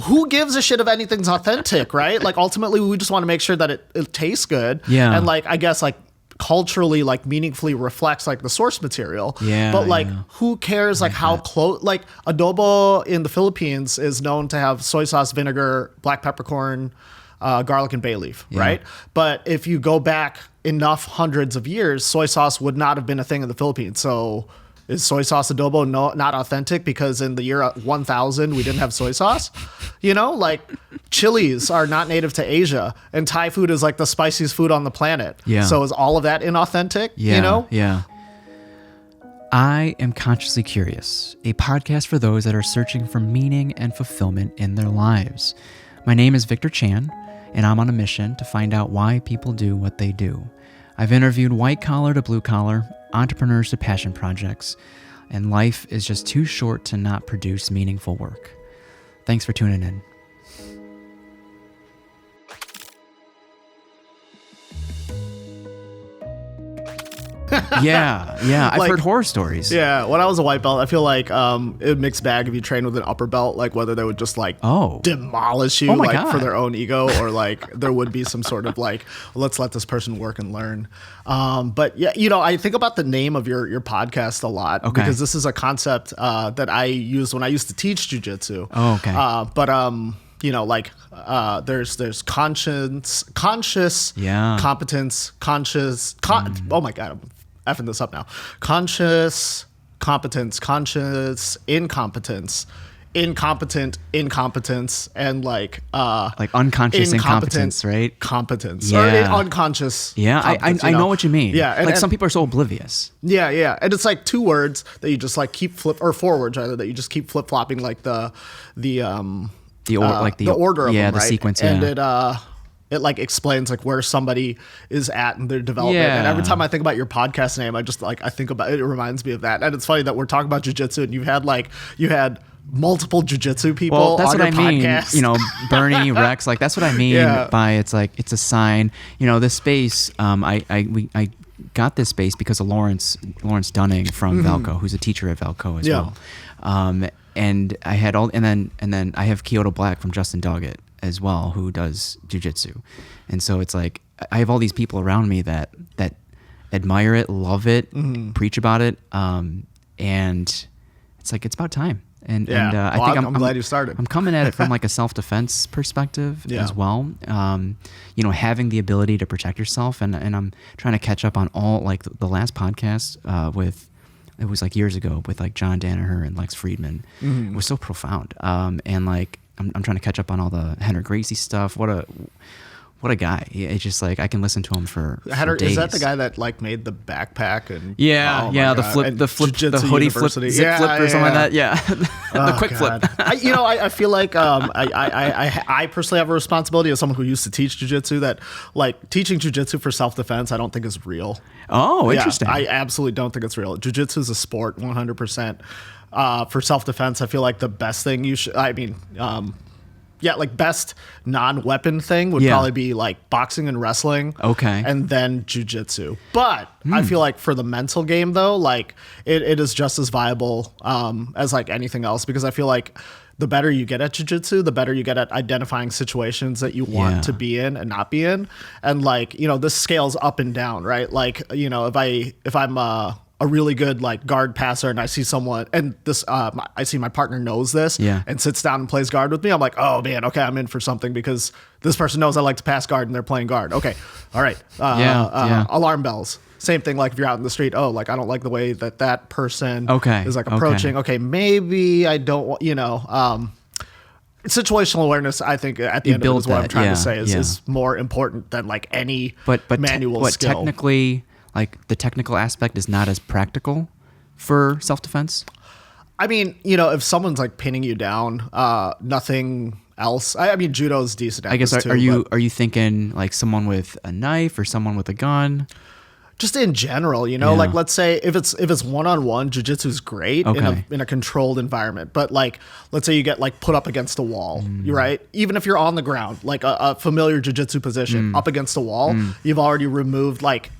who gives a shit if anything's authentic, right? Like ultimately we just want to make sure that it tastes good. Yeah. And like, I guess like culturally, like meaningfully reflects like the source material. Yeah. But like, who cares like how close, like adobo in the Philippines is known to have soy sauce, vinegar, black peppercorn, garlic and bay leaf, right? But if you go back enough hundreds of years, soy sauce would not have been a thing in the Philippines. So is soy sauce adobo not authentic because in the year 1000 we didn't have soy sauce? You know, like chilies are not native to Asia, and Thai food is like the spiciest food on the planet. Yeah. So is all of that inauthentic? Yeah, you know? Yeah. I Am Consciously Curious, a podcast for those that are searching for meaning and fulfillment in their lives. My name is Victor Chan, and I'm on a mission to find out why people do what they do. I've interviewed white collar to blue collar, entrepreneurs to passion projects, and life is just too short to not produce meaningful work. Thanks for tuning in. Yeah. I've Like, heard horror stories. Yeah, when I was a white belt, I feel like it mixed bag if you train with an upper belt, like whether they would just like demolish you Oh my like God. for their own ego, or like there would be some sort of like, let's let this person work and learn. But yeah, you know, I think about the name of your podcast a lot because this is a concept that I used when I used to teach jujitsu. Oh, okay. You know, like there's conscious competence, oh my God, I'm effing this up now. Conscious competence, conscious incompetence, incompetent incompetence, and like unconscious incompetence, right? Competence. Yeah. Or unconscious. Yeah, competence, I know what you mean. Yeah. And some people are so oblivious. Yeah. And it's like two words that you just like keep four words rather that you just keep flip flopping like the order of them, the right? sequence, and it like explains like where somebody is at in their development. Yeah. And every time I think about your podcast name, I just like I think about it. It reminds me of that. And it's funny that we're talking about jujitsu, and you had multiple jujitsu people. Well, that's on what your I mean. podcast. You know, Bernie, Rex, like that's what I mean by it's like it's a sign. You know, this space. I got this space because of Lawrence Dunning from Velco, who's a teacher at Velco as well. And I had and then I have Kyoto Black from Justin Doggett as well, who does jujitsu. And so it's like I have all these people around me that admire it, love it, preach about it, and it's like it's about time. I think I'm glad you started. I'm coming at it from like a self-defense perspective as well. You know, having the ability to protect yourself, and I'm trying to catch up on all like the last podcast with. It was like years ago with like John Danaher and Lex Friedman. It was so profound. And like I'm trying to catch up on all the Henry Gracie stuff. What a guy. It's just like I can listen to him for days. Is that the guy that like made the backpack and the hoodie flip or something like that. Yeah. The quick flip. I feel like I personally have a responsibility as someone who used to teach jiu-jitsu that like teaching jiu-jitsu for self-defense I don't think is real. Oh, interesting. I absolutely don't think it's real. Jiu-jitsu is a sport 100%. For self-defense, I feel like the best thing best non-weapon thing would probably be like boxing and wrestling. Okay. And then jiu-jitsu. But I feel like for the mental game though, like it is just as viable as like anything else, because I feel like the better you get at jiu-jitsu, the better you get at identifying situations that you want to be in and not be in. And like, you know, this scales up and down, right? Like, you know, if I'm a really good like guard passer and I see someone and this I see my partner knows this and sits down and plays guard with me, I'm like, oh man, okay, I'm in for something because this person knows I like to pass guard and they're playing guard. Okay, all right. Alarm bells. Same thing, like if you're out in the street, oh, like I don't like the way that person is like approaching. Okay, maybe I don't want, you know, situational awareness, I think at the end of it is what I'm trying to say is more important than like any manual skill. Technically, like the technical aspect is not as practical for self-defense? I mean, you know, if someone's like pinning you down, nothing else. I mean, judo's decent at this too. Are you thinking like someone with a knife or someone with a gun? Just in general, you know, like let's say if it's one-on-one, jiu-jitsu is great in a controlled environment. But like, let's say you get like put up against a wall, you're right. Even if you're on the ground, like a familiar jiu-jitsu position up against a wall, you've already removed like.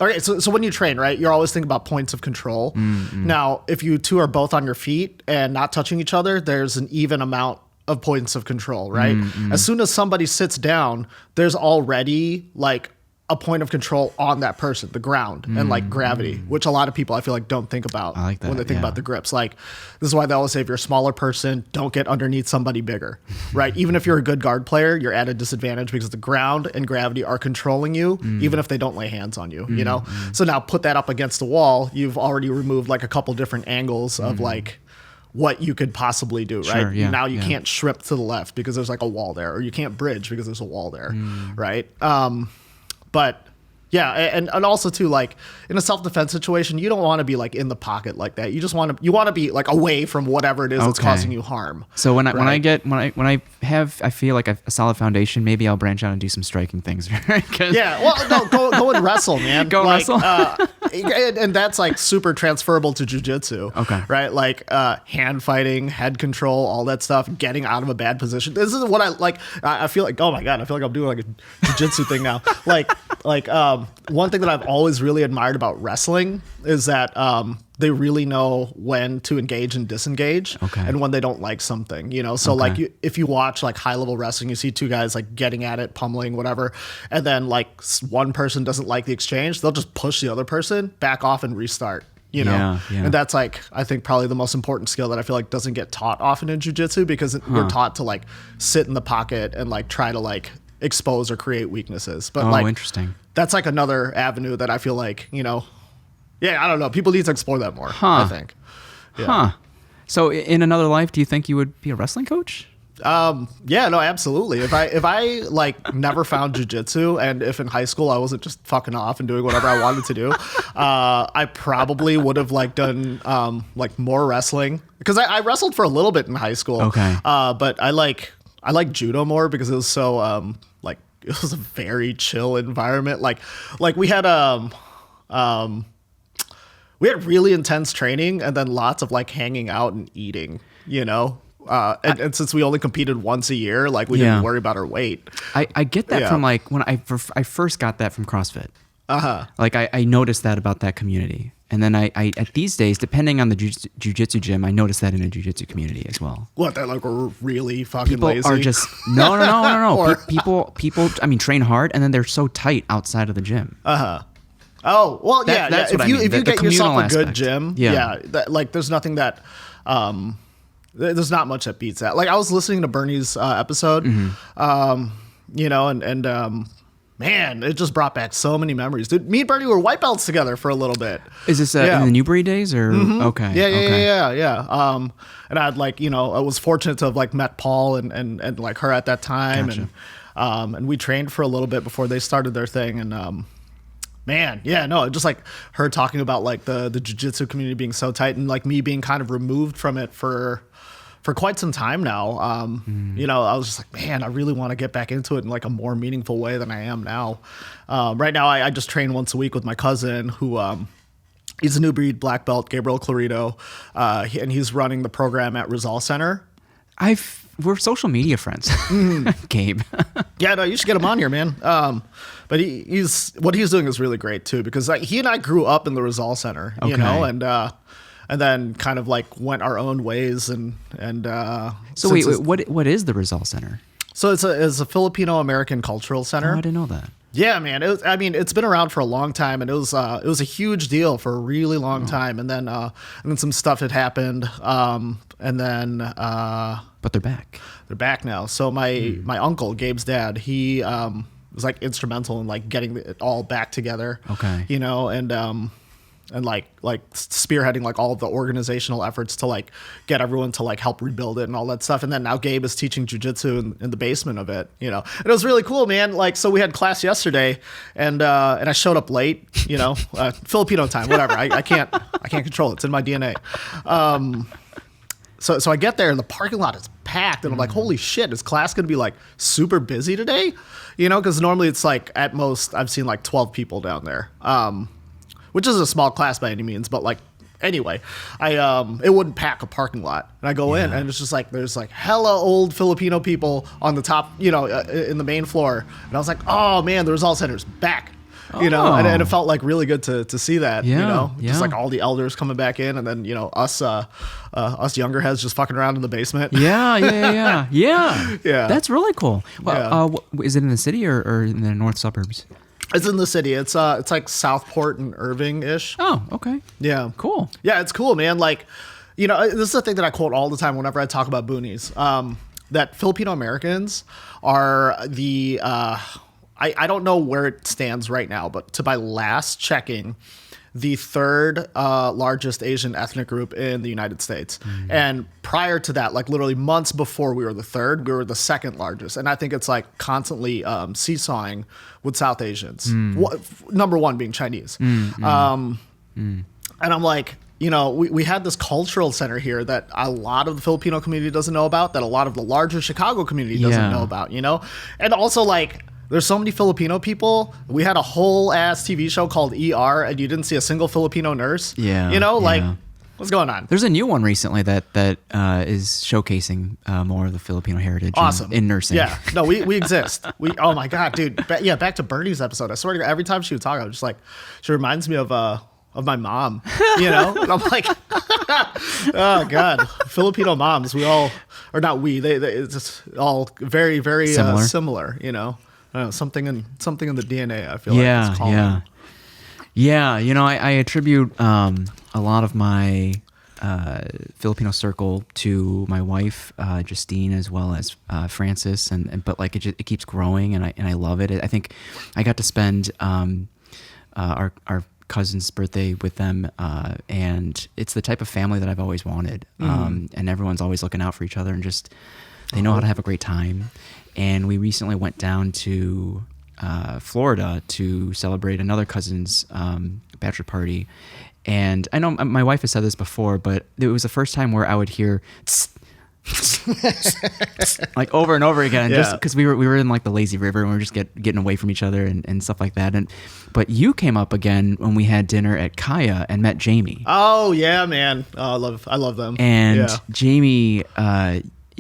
Okay, so when you train, right, you're always thinking about points of control. Now, if you two are both on your feet and not touching each other, there's an even amount of points of control, right? As soon as somebody sits down, there's already like a point of control on that person, the ground and like gravity, which a lot of people I feel like don't think about like that, when they think about the grips. Like this is why they always say if you're a smaller person, don't get underneath somebody bigger, right? Even if you're a good guard player, you're at a disadvantage because the ground and gravity are controlling you, even if they don't lay hands on you, you know? So now put that up against the wall, you've already removed like a couple different angles of like what you could possibly do, right? Sure, yeah, now you can't strip to the left because there's like a wall there, or you can't bridge because there's a wall there, right? But yeah, and also too, like in a self-defense situation, you don't want to be like in the pocket like that. You just want to be like away from whatever it is that's causing you harm. So when I feel like a solid foundation, maybe I'll branch out and do some striking things. Yeah, well, no, go and wrestle, man. Wrestle. And that's like super transferable to jiu-jitsu. Okay. Right? Like hand fighting, head control, all that stuff, getting out of a bad position. This is what I like. I feel like, oh my God, I feel like I'm doing like a jiu-jitsu thing now. Like one thing that I've always really admired about wrestling is that they really know when to engage and disengage, and when they don't like something, you know? So like if you watch like high level wrestling, you see two guys like getting at it, pummeling, whatever. And then like one person doesn't like the exchange. They'll just push the other person back off and restart, you know? And that's like, I think probably the most important skill that I feel like doesn't get taught often in jiu-jitsu, because we're taught to like sit in the pocket and like try to like expose or create weaknesses. But interesting. That's like another avenue that I feel like, you know, yeah, I don't know. People need to explore that more, I think. Yeah. So in another life, do you think you would be a wrestling coach? Yeah, no, absolutely. If I like never found jiu-jitsu, and if in high school I wasn't just fucking off and doing whatever I wanted to do, I probably would have like done like more wrestling, because I wrestled for a little bit in high school. Okay. But I like judo more because it was so like it was a very chill environment. Like we had really intense training and then lots of like hanging out and eating, you know? And since we only competed once a year, like we didn't worry about our weight. I get that from like when I first got that from CrossFit. Like I noticed that about that community. And then I at these days, depending on the jiu-jitsu gym, I noticed that in a jiu-jitsu community as well. What, they're like really fucking people lazy? People are just, no. Or, people, I mean, train hard, and then they're so tight outside of the gym. Oh, well, that's if what you I mean. If you get yourself a good aspect. gym, like there's nothing that, there's not much that beats that. Like I was listening to Bernie's episode, you know, and man, it just brought back so many memories. Dude, me and Bernie were white belts together for a little bit. Is this in the Newbury days or? Okay. Yeah. And I'd like, you know, I was fortunate to have like met Paul and like her at that time. Gotcha. And we trained for a little bit before they started their thing. And, man, yeah, no, just like her talking about like the jiu-jitsu community being so tight, and like me being kind of removed from it for quite some time now. You know, I was just like, man, I really want to get back into it in like a more meaningful way than I am now. Right now, I just train once a week with my cousin who, he's a new breed black belt, Gabriel Clarito, and he's running the program at Rizal Center. We're social media friends, Gabe. Yeah, no, you should get him on here, man. But what he's doing is really great too, because like, he and I grew up in the Rizal Center, you know, and then kind of like went our own ways and so wait, what is the Rizal Center? So it's a Filipino-American cultural center. Oh, I didn't know that. Yeah, man. It's been around for a long time, and it was a huge deal for a really long time, and then some stuff had happened, and then but they're back. They're back now. So my uncle, Gabe's dad, he was like instrumental in like getting it all back together. Okay. You know, and like spearheading like all of the organizational efforts to like get everyone to like help rebuild it and all that stuff. And then now Gabe is teaching jiu-jitsu in the basement of it, you know, and it was really cool, man. Like, so we had class yesterday and I showed up late, you know, Filipino time, whatever. I can't control it. It's in my DNA. So I get there and the parking lot is packed and I'm like, holy shit, is class going to be like super busy today? You know, because normally it's like at most I've seen like 12 people down there. Which is a small class by any means, but like, anyway, it wouldn't pack a parking lot. And I go in and it's just like, there's like hella old Filipino people on the top, you know, in the main floor. And I was like, oh man, the Rizal Center's back. you know, and it felt like really good to see that, you know, Yeah. just like all the elders coming back in, and then, you know, us younger heads just fucking around in the basement. Yeah. Yeah. That's really cool. Well, is it in the city or in the north suburbs? It's in the city. It's like Southport and Irving-ish. Oh, okay. Yeah. Cool. Yeah, it's cool, man. Like, you know, this is the thing that I quote all the time whenever I talk about boonies. That Filipino-Americans are the, I don't know where it stands right now, but to my last checking, the third largest Asian ethnic group in the United States. And prior to that, like literally months before we were the third, we were the second largest. And I think it's like constantly seesawing with South Asians. Number one being Chinese. And I'm like, you know, we had this cultural center here that a lot of the Filipino community doesn't know about, that a lot of the larger Chicago community doesn't know about, you know? And also, like, there's so many Filipino people. We had a whole ass TV show called ER, and you didn't see a single Filipino nurse. Yeah. You know, like, what's going on? There's a new one recently that is showcasing more of the Filipino heritage in nursing. Yeah. No, we exist. Oh my God, dude. Back to Bernie's episode. I swear to God, every time she would talk, I was just like, she reminds me of my mom, you know? And I'm like, oh God, Filipino moms, we all, or not we, they it's just all very, very similar, you know? I don't know, something in the DNA, I feel like it's calling. Yeah, you know, I attribute a lot of my Filipino circle to my wife, Justine, as well as Francis, but like it keeps growing, and I love it. I think I got to spend our cousin's birthday with them, and it's the type of family that I've always wanted. And everyone's always looking out for each other, and just they know how to have a great time. And we recently went down to Florida to celebrate another cousin's bachelor party. And I know my wife has said this before, but it was the first time where I would hear like over and over again, just because we were in like the lazy river, and we were just getting away from each other and stuff like that. But you came up again when we had dinner at Kaya and met Jamie. Oh yeah, man. Oh, I love them. And Jamie,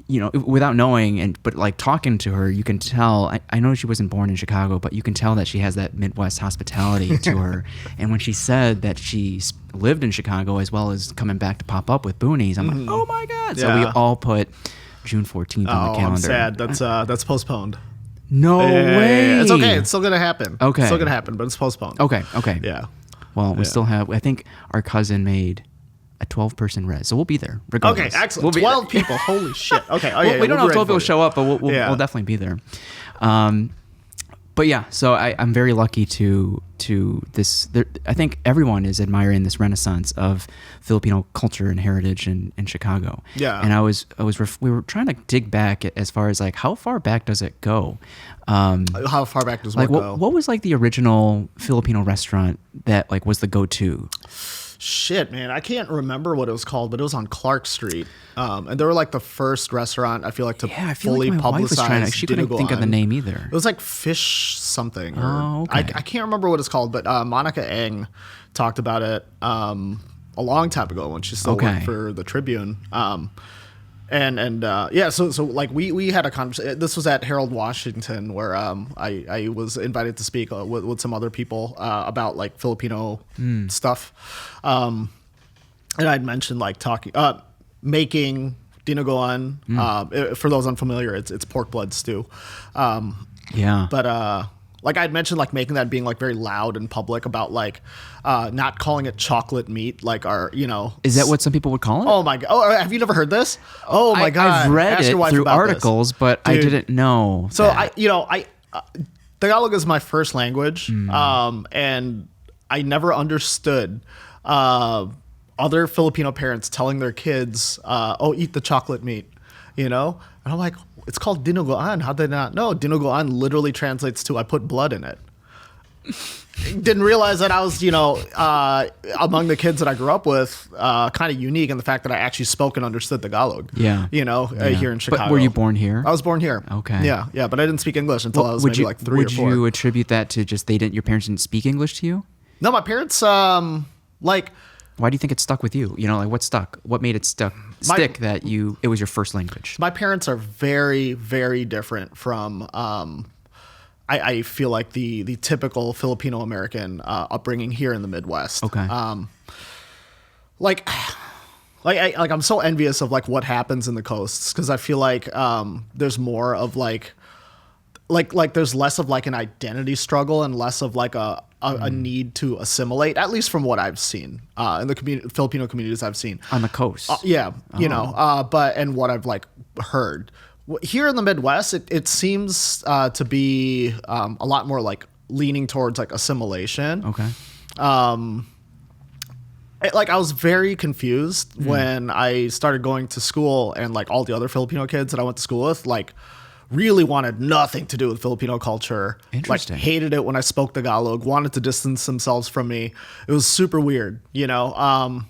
you know, without knowing, but like talking to her, you can tell, I know she wasn't born in Chicago, but you can tell that she has that Midwest hospitality to her. And when she said that she lived in Chicago as well as coming back to pop up with Boonies, I'm like, oh my God. So we all put June 14th on the calendar. I'm sad. That's postponed. No way. It's okay. It's still going to happen. Okay. It's still going to happen, but it's postponed. Okay. Yeah. Well, we still have, I think our cousin made a 12-person res, so we'll be there regardless. Okay, excellent. 12 people. Holy shit. Okay. Oh, yeah, we don't know if 12 people show up, but we'll definitely be there. But yeah, so I'm very lucky to this. I think everyone is admiring this renaissance of Filipino culture and heritage in Chicago. Yeah. And we were trying to dig back as far as like how far back does it go? How far back does what go? What was like the original Filipino restaurant that like was the go-to? Shit, man, I can't remember what it was called, but it was on Clark Street, and they were like the first restaurant I feel like to fully like my wife was publicize. She couldn't think of the name either. It was like Fish something. Okay. I can't remember what it's called, but Monica Eng talked about it a long time ago when she still worked for the Tribune. So like we had a conversation. This was at Harold Washington, where I was invited to speak with some other people about like Filipino stuff, and I'd mentioned like making dinuguan. For those unfamiliar, it's pork blood stew. But like I'd mentioned, like making that being like very loud and public about like not calling it chocolate meat, like our, you know. Is that what some people would call it? Oh my God! Oh, have you never heard this? Oh my God! I've read it through articles, but dude, I didn't know. So Tagalog is my first language, and I never understood other Filipino parents telling their kids, eat the chocolate meat, you know? And I'm like, it's called dinuguan. How did I not know? Dinuguan literally translates to I put blood in it. Didn't realize that I was, among the kids that I grew up with, kind of unique in the fact that I actually spoke and understood Tagalog. Yeah. Here in Chicago. But were you born here? I was born here. Okay. Yeah, but I didn't speak English until I was maybe like 3 or 4. Would you attribute that to just your parents didn't speak English to you? No, my parents, Why do you think it stuck with you? You know, like what stuck? What made it stick that it was your first language? My parents are very, very different from I feel like the typical Filipino-American upbringing here in the Midwest. Okay. Like I'm so envious of like what happens in the coasts, because I feel like there's more of like there's less of like an identity struggle and less of like a need to assimilate, at least from what I've seen in the Filipino communities I've seen on the coast. But and what I've like heard here in the Midwest, it seems to be a lot more like leaning towards like assimilation. Okay. Like I was very confused when I started going to school, and like all the other Filipino kids that I went to school with, like really wanted nothing to do with Filipino culture. Interesting. Like hated it when I spoke Tagalog, wanted to distance themselves from me. It was super weird, you know?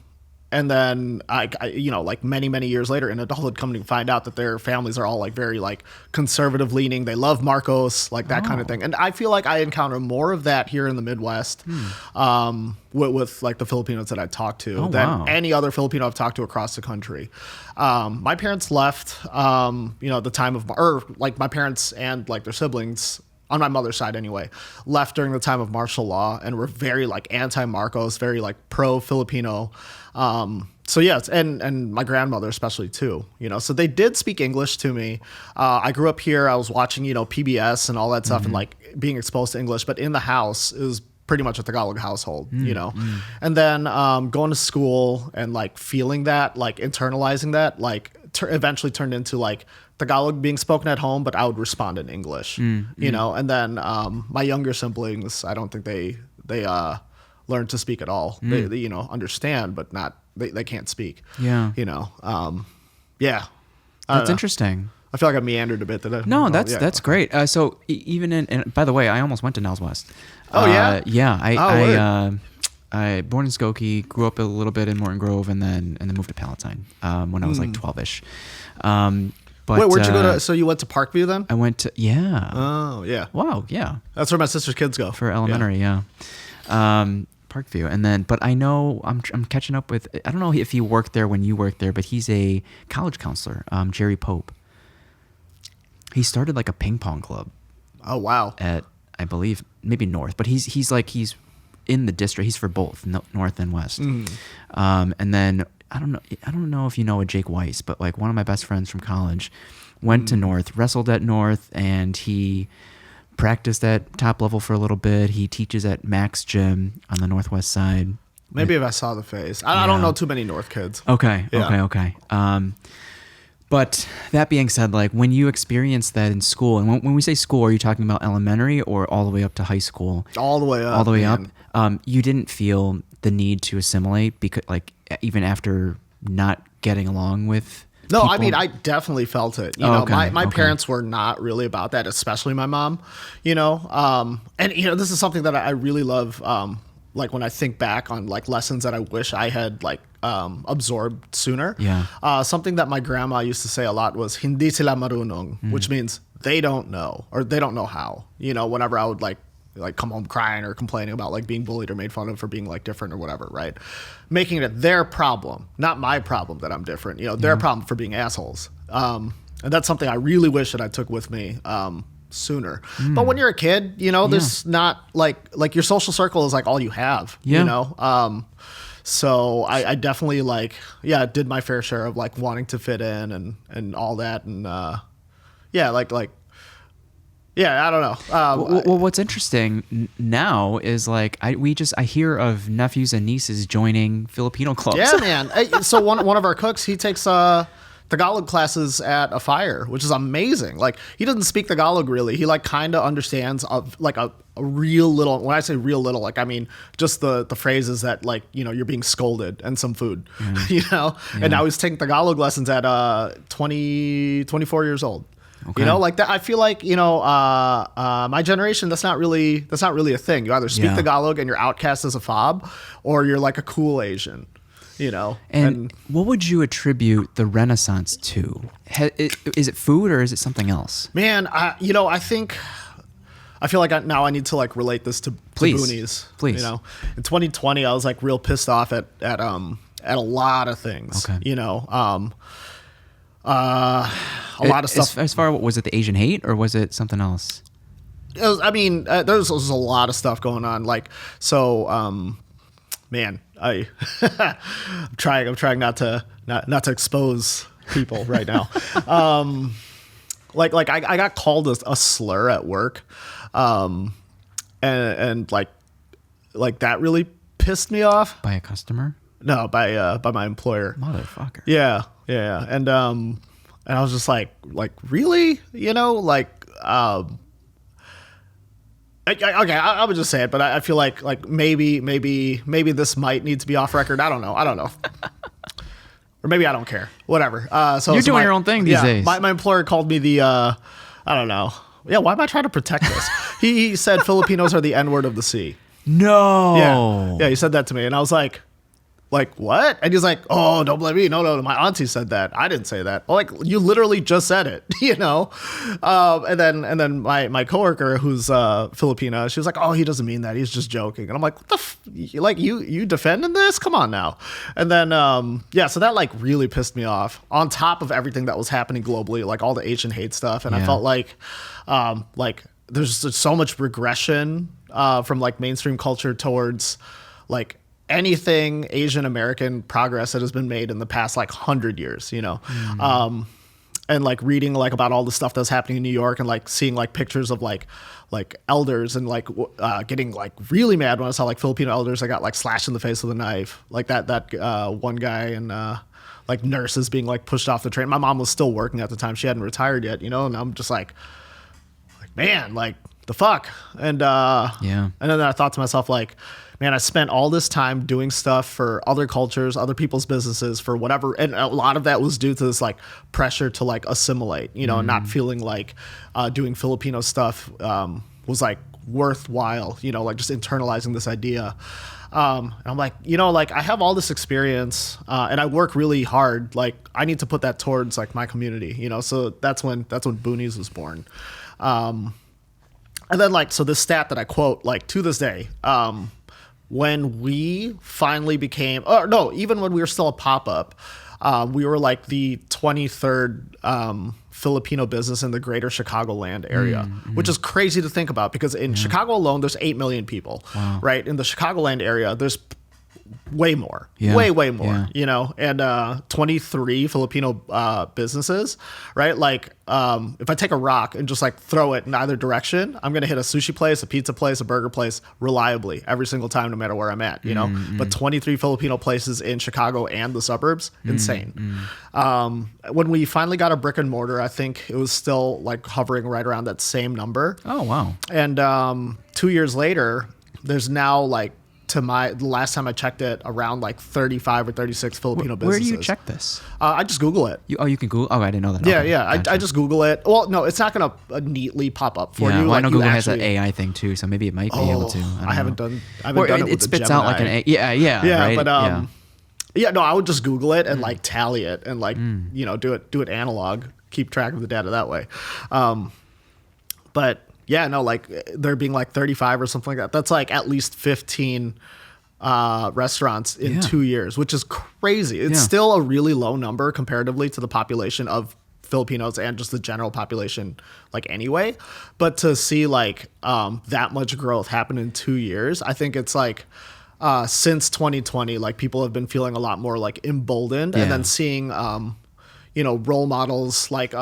And then I you know, like many years later in adulthood, coming to find out that their families are all like very like conservative leaning. They love Marcos, like that kind of thing. And I feel like I encounter more of that here in the Midwest with like the Filipinos that I talk to than any other Filipino I've talked to across the country. My parents left, you know, at the time of, or like my parents and like their siblings, on my mother's side anyway, left during the time of martial law and were very like anti-Marcos, very like pro-Filipino. So yes, and my grandmother especially too, you know, so they did speak English to me. I grew up here. I was watching, you know, PBS and all that stuff and like being exposed to English, but in the house it was pretty much a Tagalog household, you know? And then going to school and like feeling that, like internalizing that, like eventually turned into like Tagalog being spoken at home, but I would respond in English, you know? And then my younger siblings, I don't think they learn to speak at all. They you know, understand, but not, they can't speak. Yeah. You know? Yeah. That's interesting. I feel like I meandered a bit. No, that's great. So even and by the way, I almost went to Nels West. Oh, yeah? Yeah. I born in Skokie, grew up a little bit in Morton Grove, and then moved to Palatine when I was like 12-ish. But, wait, where'd you go to? So you went to Parkview then? I went to, yeah. Oh, yeah. Wow, yeah. That's where my sister's kids go. For elementary, yeah. Parkview. And then, but I know I'm catching up with, I don't know if he worked there when you worked there, but he's a college counselor, Jerry Pope. He started like a ping pong club. Oh, wow. At, I believe, maybe North, but he's in the district. He's for both North and West. And then I don't know if you know a Jake Weiss, but like one of my best friends from college went to North, wrestled at North, and he practiced at top level for a little bit. He teaches at Mac's Gym on the Northwest side. Maybe if I saw the face. I don't know too many North kids. Okay. Yeah. Okay. But that being said, like when you experience that in school, and when we say school, are you talking about elementary or all the way up to high school? All the way up. All the way up. You didn't feel the need to assimilate because, like, even after not getting along with. No, people? I mean, I definitely felt it. You know, my parents were not really about that, especially my mom. You know, and you know, this is something that I really love. Like when I think back on like lessons that I wish I had like absorbed sooner. Yeah. Something that my grandma used to say a lot was "Hindi sila marunong," which means they don't know or they don't know how. You know, whenever I would like come home crying or complaining about like being bullied or made fun of for being like different or whatever, right? Making it their problem, not my problem that I'm different. You know, their problem for being assholes. And that's something I really wish that I took with me sooner. But when you're a kid, you know, there's not like your social circle is like all you have. You know. So I definitely like did my fair share of like wanting to fit in and all that and I don't know. Well, what's interesting now is like I hear of nephews and nieces joining Filipino clubs. Yeah, man. So one of our cooks, he takes Tagalog classes at a fire, which is amazing. Like he doesn't speak Tagalog really. He like kind of understands like a real little. When I say real little, like I mean just the phrases that like, you know, you're being scolded and some food, you know. And now he's taking Tagalog lessons at 24 years old. Okay. You know, like that. I feel like, you know, my generation, that's not really a thing. You either speak Tagalog and you're outcast as a fob, or you're like a cool Asian, you know. And what would you attribute the Renaissance to? Is it food or is it something else? Man, you know, I feel like now I need to like relate this to Boonies. Please. You know, in 2020, I was like real pissed off at a lot of things. Okay. You know, a lot of stuff. As far as was it the Asian hate or was it something else? I mean, there's a lot of stuff going on. Like, so, man, I'm trying not to expose people right now. Like I got called a slur at work, and like that really pissed me off. By a customer? No, by my employer. Motherfucker. Yeah. And I was just like really, okay, I would just say it, but I feel like maybe this might need to be off record. I don't know. Or maybe I don't care. Whatever. So you're doing your own thing these days. My employer called me the I don't know. Yeah, why am I trying to protect this? He said Filipinos are the N-word of the sea. No. Yeah, he said that to me, and I was like, what? And he's like, oh, don't blame me. No, my auntie said that. I didn't say that. Well, like, you literally just said it, And then my coworker, who's Filipina, she was like, oh, he doesn't mean that. He's just joking. And I'm like, what the like you defending this? Come on now. And then so that like really pissed me off. On top of everything that was happening globally, like all the Asian hate stuff, and I felt like there's just so much regression from like mainstream culture towards like anything Asian American progress that has been made in the past like 100 years, and like reading like about all the stuff that's happening in New York and like seeing like pictures of like elders and like getting like really mad when I saw like Filipino elders that got like slashed in the face with a knife, like that one guy, and like nurses being like pushed off the train. My mom was still working at the time; she hadn't retired yet, and I'm just like man, like the fuck, and and then I thought to myself like, man, I spent all this time doing stuff for other cultures, other people's businesses, for whatever. And a lot of that was due to this like pressure to like assimilate, and not feeling like doing Filipino stuff was like worthwhile, like just internalizing this idea. And I'm like, like I have all this experience and I work really hard. Like I need to put that towards like my community, so that's when Boonies was born. And then like, so this stat that I quote, like to this day, when we finally became, even when we were still a pop-up, we were like the 23rd Filipino business in the greater Chicagoland area, which is crazy to think about because in Chicago alone, there's 8 million people, right? In the Chicagoland area, there's way more, way more, and 23 Filipino businesses, right? Like if I take a rock and just like throw it in either direction, I'm gonna hit a sushi place, a pizza place, a burger place reliably every single time, no matter where I'm at, But 23 Filipino places in Chicago and the suburbs, insane. When we finally got a brick and mortar, I think it was still like hovering right around that same number. Oh wow! And 2 years later, there's now like, the last time I checked it, around like 35 or 36 Filipino businesses. Where do you check this? I just Google it. You can Google? Oh, I didn't know that. Yeah, okay. Gotcha. I just Google it. Well, no, it's not going to neatly pop up for you. Well, like I know Google has that AI thing too, so maybe it might be able to. I haven't done it with it the spits Gemini. out like an AI. Yeah, right? But no, I would just Google it and like tally it and like do it analog, keep track of the data that way. But yeah, no, like there being like 35 or something like that. That's like at least 15 restaurants in 2 years, which is crazy. It's still a really low number comparatively to the population of Filipinos and just the general population, like anyway. But to see like that much growth happen in 2 years, I think it's like since 2020, like people have been feeling a lot more like emboldened, and then seeing role models like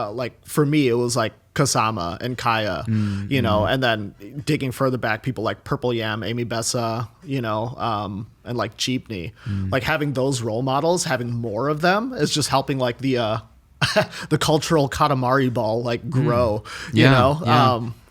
for me it was like Kasama and Kaya, and then digging further back, people like Purple Yam, Amy Bessa, and like Jeepney, like having those role models, having more of them is just helping like the the cultural Katamari ball like grow,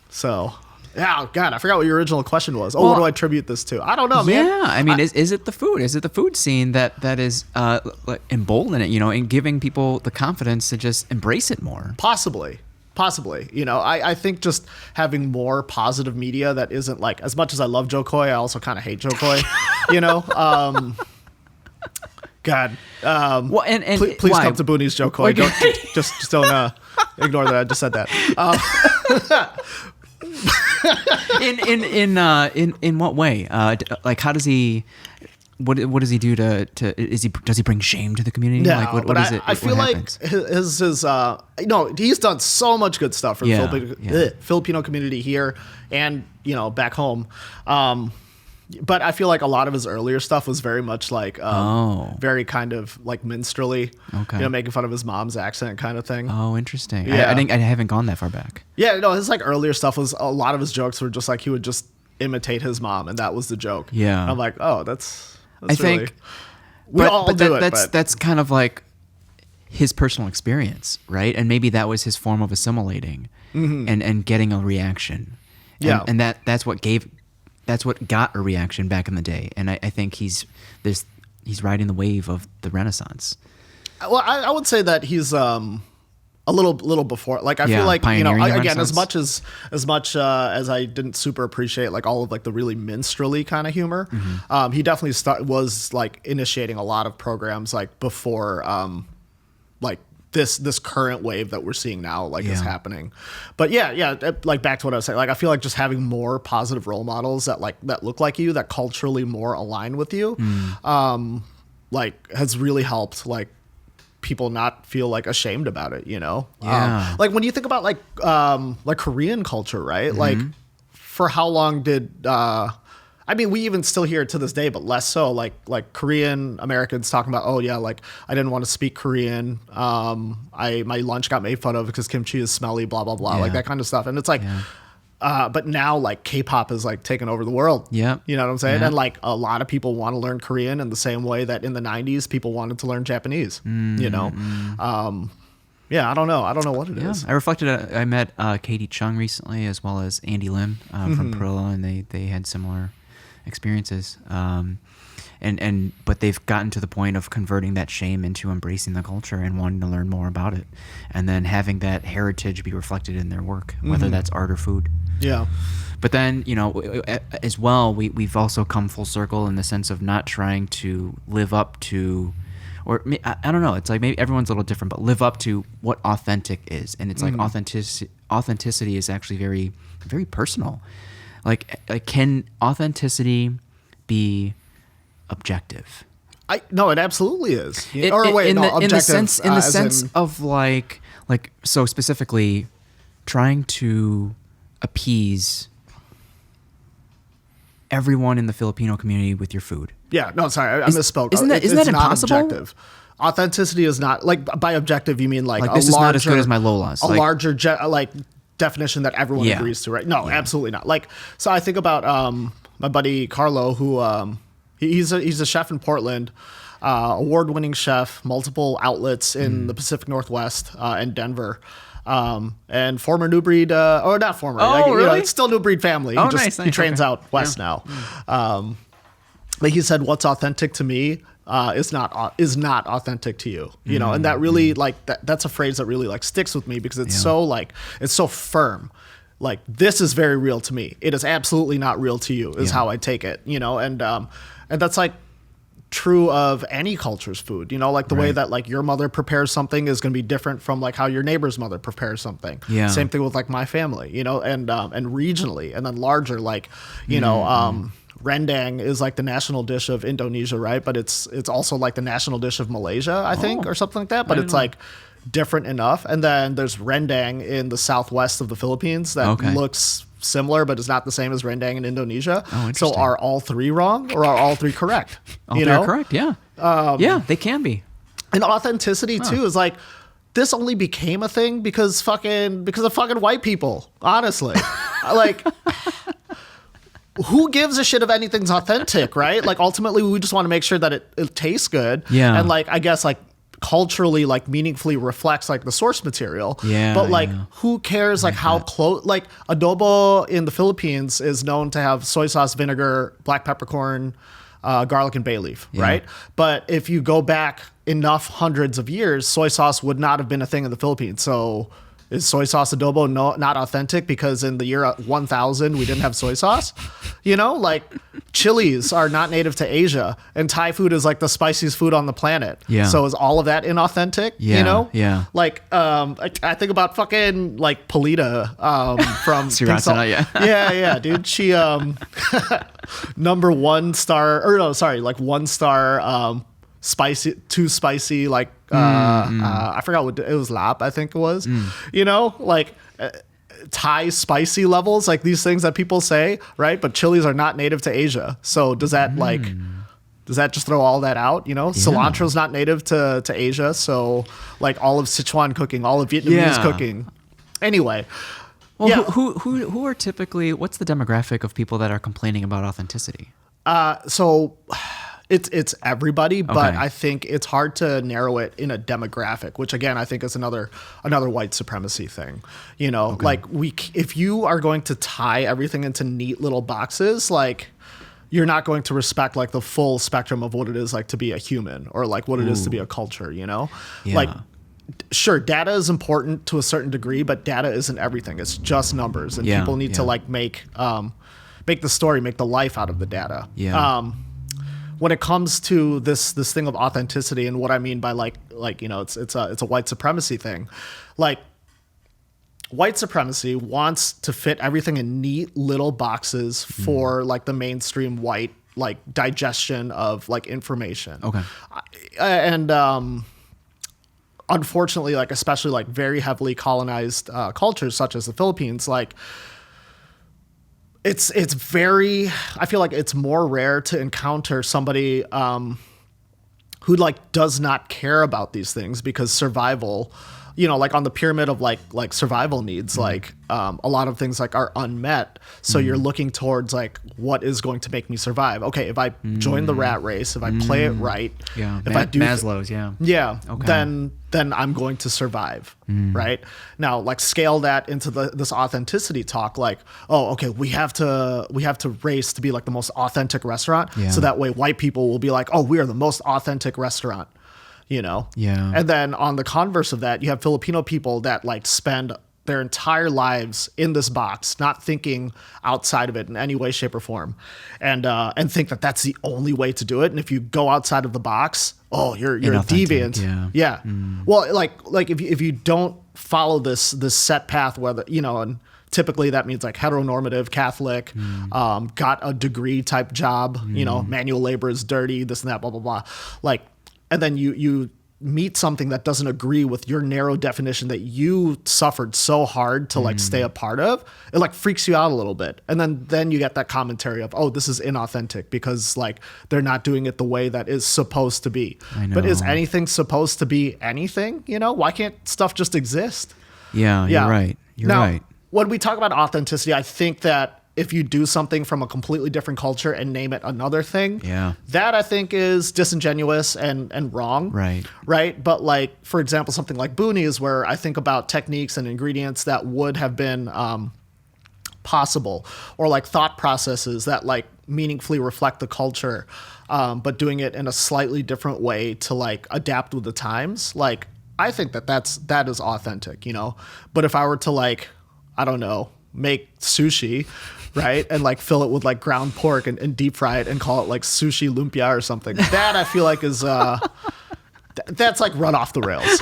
so. Yeah, God, I forgot what your original question was. What do I attribute this to? I don't know, man. Yeah, I mean, is it the food? Is it the food scene that is like emboldening it, and giving people the confidence to just embrace it more? Possibly. I think just having more positive media that isn't like, as much as I love Joe Coy, I also kind of hate Joe Coy, God. Well, and please come to Boonie's Joe Coy. Don't just don't ignore that I just said that. In what way? Like, how does he? What does he do to does he bring shame to the community? No, like what is it? I feel like his he's done so much good stuff for the Filipino community here and back home. But I feel like a lot of his earlier stuff was very much like very kind of like minstrelly, making fun of his mom's accent kind of thing. Oh, interesting. Yeah. I haven't gone that far back. Yeah, no, his like earlier stuff was a lot of his jokes were just like he would just imitate his mom, and that was the joke. Yeah, and I'm like, oh, that's I really, think we all do it. That's kind of like his personal experience, right? And maybe that was his form of assimilating and getting a reaction. And that's what got a reaction back in the day. And I think he's riding the wave of the Renaissance. Well, I would say that he's a little before. Like I feel like again, as much as I didn't super appreciate like all of like the really minstrelly kind of humor, he definitely was like initiating a lot of programs like before like this current wave that we're seeing now is happening. But like back to what I was saying, like I feel like just having more positive role models that look like you, that culturally more align with you, like has really helped like people not feel like ashamed about it, like when you think about like Korean culture, right? Like for how long did I mean, we even still hear it to this day, but less so. Like Korean Americans talking about, oh yeah, like I didn't want to speak Korean. My lunch got made fun of because kimchi is smelly, blah blah blah, like that kind of stuff. And it's like, but now like K-pop is like taking over the world. Yeah, you know what I'm saying? Yeah. And like a lot of people want to learn Korean in the same way that in the '90s people wanted to learn Japanese. Yeah, I don't know what it is. I reflected. I met Katie Chung recently, as well as Andy Lim from Perilla, and they had similar experiences, but they've gotten to the point of converting that shame into embracing the culture and wanting to learn more about it, and then having that heritage be reflected in their work, whether that's art or food. Yeah. But then, as well, we've also come full circle in the sense of not trying to live up to, or I don't know, it's like maybe everyone's a little different, but live up to what authentic is. And it's like authenticity is actually very, very personal. Like, can authenticity be objective? No, it absolutely is. In the sense of like so specifically trying to appease everyone in the Filipino community with your food. Yeah, no, sorry, I misspoke. Isn't that impossible? Objective. Authenticity is not like by objective. You mean like this is not as good as my Lola's. Larger definition that everyone agrees to, right? No, absolutely not. Like, so I think about my buddy Carlo, who he's a chef in Portland, award-winning chef, multiple outlets in the Pacific Northwest and Denver, and former New Breed, or not former, really? It's still New Breed family. He trains out west now. Like he said, what's authentic to me is not authentic to you, and that really like that's a phrase that really like sticks with me because it's so firm. Like, this is very real to me. It is absolutely not real to you is how I take it, and that's like true of any culture's food, like the way that like your mother prepares something is going to be different from like how your neighbor's mother prepares something. Same thing with like my family, and regionally, and then larger, like, rendang is like the national dish of Indonesia, right? But it's also like the national dish of Malaysia, I think, or something like that. But it's like different enough. And then there's rendang in the southwest of the Philippines that looks similar, but is not the same as rendang in Indonesia. So are all three wrong, or are all three correct? All three are correct. Yeah. They can be. And authenticity too is like, this only became a thing because of fucking white people. Honestly, like. Who gives a shit if anything's authentic, right? Like, ultimately, we just want to make sure that it tastes good. Yeah. And, like, I guess, like, culturally, like, meaningfully reflects, like, the source material. Yeah. But, like, who cares, like, how close... Like, adobo in the Philippines is known to have soy sauce, vinegar, black peppercorn, garlic, and bay leaf, right? But if you go back enough hundreds of years, soy sauce would not have been a thing in the Philippines. So... Is soy sauce adobo not authentic because in the year 1000 we didn't have soy sauce? Like chilies are not native to Asia, and Thai food is like the spiciest food on the planet. Yeah. So is all of that inauthentic? Yeah, You know? yeah. Like, I think about fucking like Polita from Sriracha, yeah, dude. She number 1 star, or no, sorry, like 1 star spicy, too spicy, like I forgot what it was, lap, I think it was. You know, like Thai spicy levels, like these things that people say, right? But chilies are not native to Asia. So does that does that just throw all that out? You know, cilantro's not native to Asia. So like all of Sichuan cooking, all of Vietnamese cooking. Anyway. Well, yeah. Who are typically, what's the demographic of people that are complaining about authenticity? So it's everybody, but I think it's hard to narrow it in a demographic, which again, I think is another white supremacy thing. You know, like if you are going to tie everything into neat little boxes, like you're not going to respect like the full spectrum of what it is like to be a human, or like what it is to be a culture, you know? Yeah. Like, sure, data is important to a certain degree, but data isn't everything. It's just numbers, and people need to like make the story, make the life out of the data. Yeah. When it comes to this thing of authenticity, and what I mean by like you know, it's a white supremacy thing. Like, white supremacy wants to fit everything in neat little boxes for like the mainstream white like digestion of like information. Okay. And unfortunately, like especially like very heavily colonized cultures such as the Philippines, like it's very, I feel like it's more rare to encounter somebody who like does not care about these things, because survival, you know, like on the pyramid of like survival needs, like a lot of things like are unmet. So you're looking towards like, what is going to make me survive? Okay, if I join the rat race, if I play it right, if I do Maslow's, then I'm going to survive, right? Now, like scale that into this authenticity talk, like, oh, okay, we have to race to be like the most authentic restaurant, so that way white people will be like, oh, we are the most authentic restaurant. You know? Yeah. And then on the converse of that, you have Filipino people that like spend their entire lives in this box, not thinking outside of it in any way, shape, or form, and think that that's the only way to do it. And if you go outside of the box, oh, you're a deviant. Yeah. Well, like if you don't follow this set path, whether, you know, and typically that means like heteronormative Catholic, got a degree type job, you know, manual labor is dirty, this and that, blah, blah, blah. Like, and then you meet something that doesn't agree with your narrow definition that you suffered so hard to like stay a part of, it like freaks you out a little bit. And then you get that commentary of, oh, this is inauthentic because like they're not doing it the way that is supposed to be. I know. But is anything supposed to be anything? You know, why can't stuff just exist? Yeah, you're right. You're right. When we talk about authenticity, I think that if you do something from a completely different culture and name it another thing, that I think is disingenuous and wrong. Right. But like, for example, something like Boonie is where I think about techniques and ingredients that would have been possible, or like thought processes that like meaningfully reflect the culture, but doing it in a slightly different way to like adapt with the times. Like, I think that is authentic, you know? But if I were to like, I don't know, make sushi, right, and like fill it with like ground pork and deep fry it and call it like sushi lumpia or something, that I feel like is that's like run off the rails.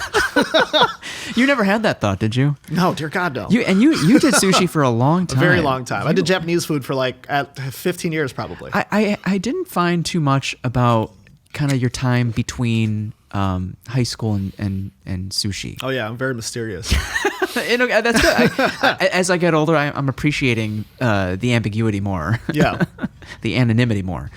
You never had that thought, did you? No, dear God, no. You did sushi for a long time. A very long time. I did Japanese food for like 15 years probably. I didn't find too much about kind of your time between high school and sushi. Oh yeah, I'm very mysterious. That's good. As I get older, I'm appreciating the ambiguity more. Yeah. The anonymity more.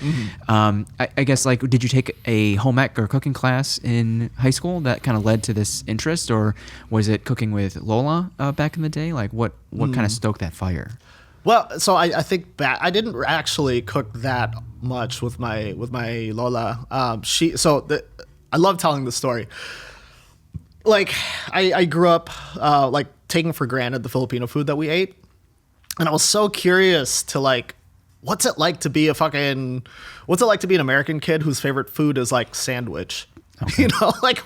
I guess, like, did you take a home ec or cooking class in high school that kind of led to this interest, or was it cooking with Lola back in the day? Like, what kind of stoked that fire? Well, so I think back, I didn't actually cook that much with my Lola. I love telling the story. Like, I grew up like taking for granted the Filipino food that we ate, and I was so curious to like, what's it like to be an American kid whose favorite food is like sandwich? Okay. You know, like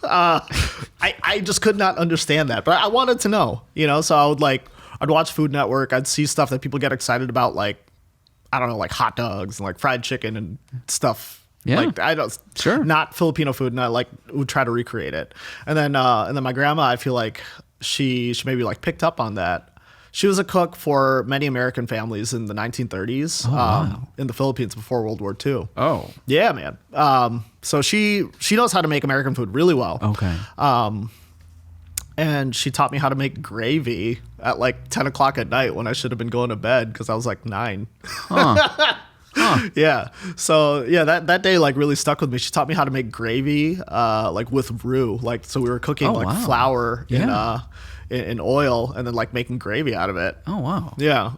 I just could not understand that, but I wanted to know, you know. So I'd watch Food Network, I'd see stuff that people get excited about, like I don't know, like hot dogs and like fried chicken and stuff. Yeah. Like I don't Sure. not Filipino food, and I like would try to recreate it. And then my grandma, I feel like she maybe like picked up on that. She was a cook for many American families in the 1930s in the Philippines before World War II. Oh. Yeah, man. So she knows how to make American food really well. Okay. And she taught me how to make gravy at like 10 o'clock at night when I should have been going to bed because I was like 9. Huh. Yeah. So yeah, that day like really stuck with me. She taught me how to make gravy like with roux. Like so we were cooking flour in oil and then like making gravy out of it. Oh wow. Yeah.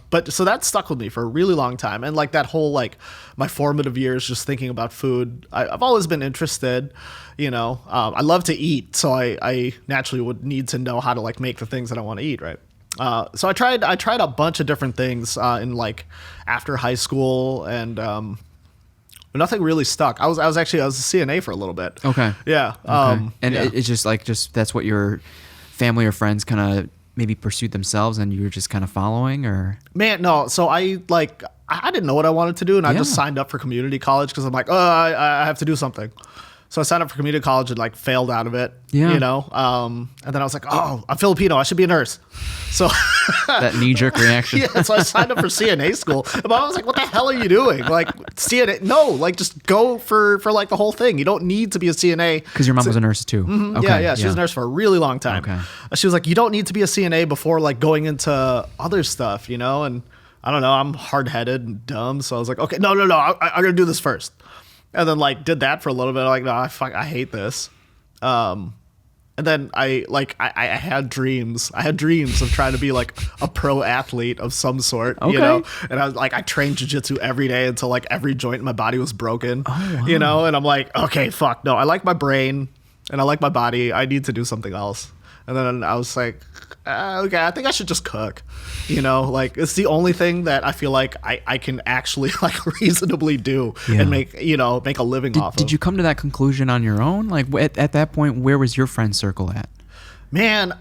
But so that stuck with me for a really long time. And like that whole like my formative years just thinking about food. I've always been interested, you know. I love to eat, so I naturally would need to know how to like make the things that I want to eat, right? So I tried a bunch of different things in like after high school, and nothing really stuck. I was a CNA for a little bit. Okay. Yeah. Okay. It's just that's what your family or friends kind of maybe pursued themselves, and you were just kind of following, or man, no. So I didn't know what I wanted to do, and I just signed up for community college because I'm like, I have to do something. So I signed up for community college and like failed out of it, you know? And then I was like, oh, I'm Filipino. I should be a nurse. So that knee-jerk reaction. Yeah, so I signed up for CNA school. But I was like, what the hell are you doing? Like CNA, no, like just go for like the whole thing. You don't need to be a CNA. Because your mom was a nurse too. Mm-hmm, okay, yeah. She was a nurse for a really long time. Okay. She was like, you don't need to be a CNA before like going into other stuff, you know? And I don't know, I'm hard-headed and dumb. So I was like, okay, no, I'm going to do this first. And then like did that for a little bit. Like, no, I hate this. And then I had dreams. I had dreams of trying to be like a pro athlete of some sort, you know? And I trained jiu-jitsu every day until like every joint in my body was broken, you know? And I'm like, okay, fuck, no, I like my brain and I like my body. I need to do something else. And then I was like, okay, I think I should just cook. You know, like it's the only thing that I feel like I can actually like reasonably do and make a living off of. Did you come to that conclusion on your own? Like at that point, where was your friend circle at? Man,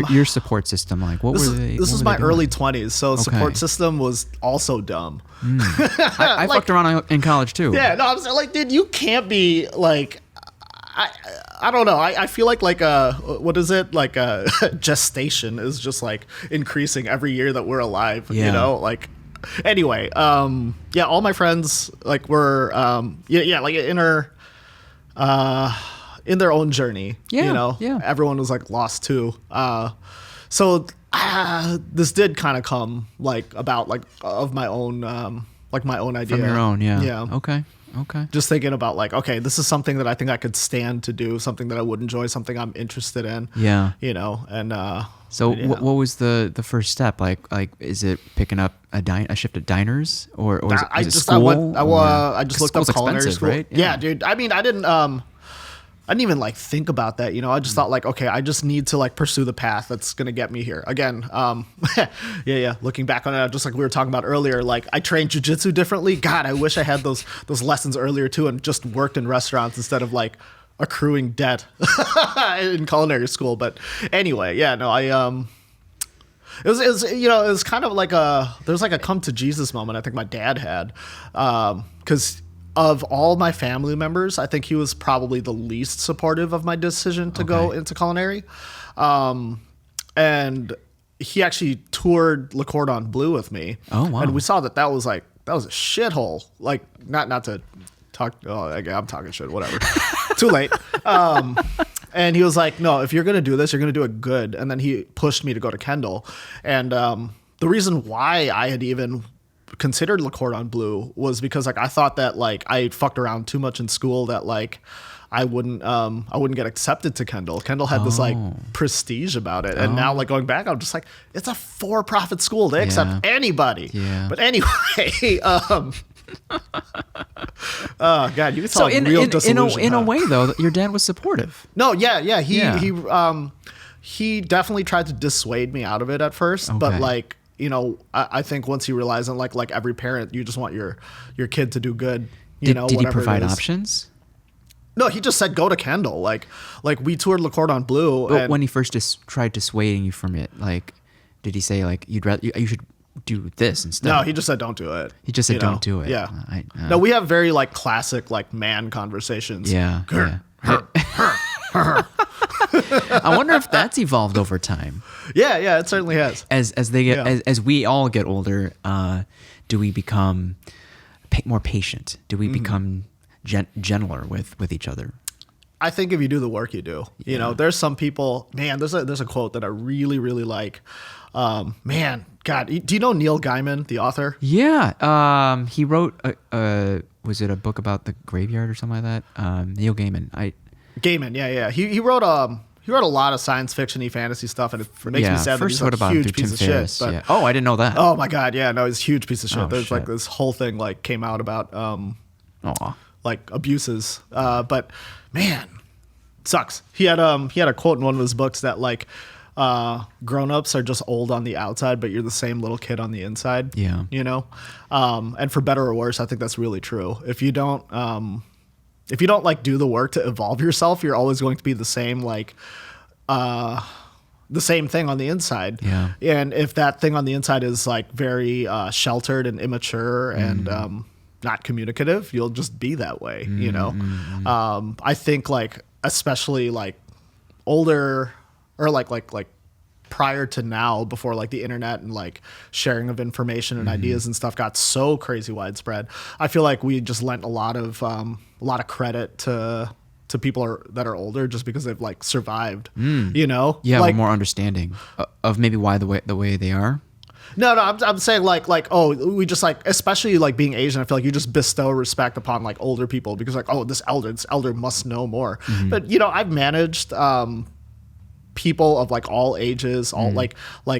your support system, like what were they? This was my early 20s, so support system was also dumb. I like, fucked around in college too. Yeah, no, I was like, dude, you can't be like. I don't know. I feel like what is it? Like a gestation is just like increasing every year that we're alive, you know? Like anyway, all my friends like were like in their own journey, you know? Yeah. Everyone was like lost too. So this did kind of come like about like of my own my own idea. From your own, yeah. Yeah. Okay. Just thinking about like, okay, this is something that I think I could stand to do, something that I would enjoy, something I'm interested in. Yeah. You know, and so what was the first step? Like is it picking up a shift at diners or is it school? I just looked up culinary school. Right? Yeah, dude. I mean, I didn't even like think about that, you know. I just thought like, okay, I just need to like pursue the path that's gonna get me here. Again, looking back on it, just like we were talking about earlier, like I trained jiu-jitsu differently. God, I wish I had those lessons earlier too, and just worked in restaurants instead of like accruing debt in culinary school. But anyway, it was kind of like there's like a come to Jesus moment I think my dad had, because of all my family members, I think he was probably the least supportive of my decision to go into culinary. And he actually toured Le Cordon Bleu with me. Oh, wow. And we saw that was a shithole. Like, not to talk, I'm talking shit, whatever. Too late. And he was like, no, if you're going to do this, you're going to do it good. And then he pushed me to go to Kendall. And the reason why I had even considered Le Cordon Bleu was because like I thought that like I fucked around too much in school that like I wouldn't get accepted to Kendall. Kendall had this like prestige about it, and now like going back, I'm just like, it's a for-profit school. They accept anybody. Yeah. But anyway, oh God, you can tell real disillusion. In a way though, your dad was supportive. No, he definitely tried to dissuade me out of it at first, but like. You know, I think once you realize, and like every parent, you just want your kid to do good. Did he provide options? No, he just said go to Kendall. Like we toured Le Cordon Bleu. But when he first just tried dissuading you from it, like, did he say like you should do this instead. No, he just said don't do it. He just said don't do it. Yeah. No, we have very like classic like man conversations. Yeah. I wonder if that's evolved over time. Yeah, it certainly has. As they get as we all get older, do we become more patient? Do we become gentler with each other? I think if you do the work, you do. You know, there's some people. Man, there's a quote that I really like. Man, God, do you know Neil Gaiman, the author? Yeah, he wrote. Was it a book about the graveyard or something like that? Neil Gaiman. Gaiman, yeah. He wrote a lot of science fiction-y fantasy stuff, and it makes me sad that he's like a huge piece of shit. But, yeah. Oh, I didn't know that. Oh my God, yeah, no, he's a huge piece of shit. Oh, There's shit. like this whole thing like came out about like abuses. But man, sucks. He had a quote in one of his books that like grown-ups are just old on the outside, but you're the same little kid on the inside. Yeah. You know? And for better or worse, I think that's really true. If you don't like do the work to evolve yourself, you're always going to be the same like the same thing on the inside. Yeah. And if that thing on the inside is like very sheltered and immature and not communicative, you'll just be that way, you know? I think like especially like older or like prior to now, before like the internet and like sharing of information and ideas and stuff got so crazy widespread, I feel like we just lent a lot of credit to people that are older just because they've like survived, you know? Yeah, like, more understanding of maybe why the way they are. No, I'm saying like we just like, especially like being Asian, I feel like you just bestow respect upon like older people because like, oh, this elder must know more. But you know, I've managed people of like all ages, all like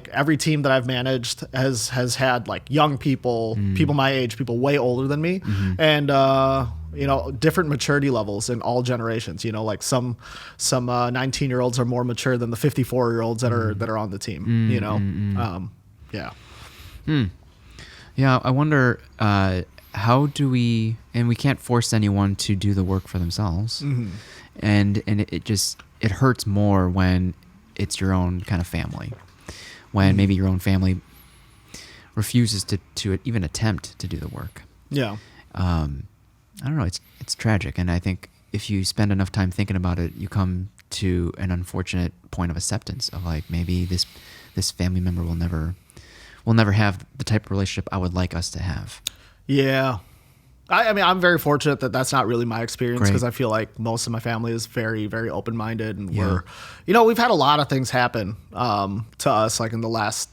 every team that I've managed has had like young people, people my age, people way older than me, and you know, different maturity levels in all generations. You know, like some 19-year-olds are more mature than the 54-year-olds that are on the team. You know, yeah. Yeah, I wonder how do we, and we can't force anyone to do the work for themselves, and it hurts more when it's your own kind of family, when maybe your own family refuses to even attempt to do the work. Yeah. I don't know. It's tragic, and I think if you spend enough time thinking about it, you come to an unfortunate point of acceptance of like maybe this family member will never have the type of relationship I would like us to have. Yeah. I mean, I'm very fortunate that that's not really my experience because I feel like most of my family is very, very open-minded, and we're, you know, we've had a lot of things happen to us like in the last,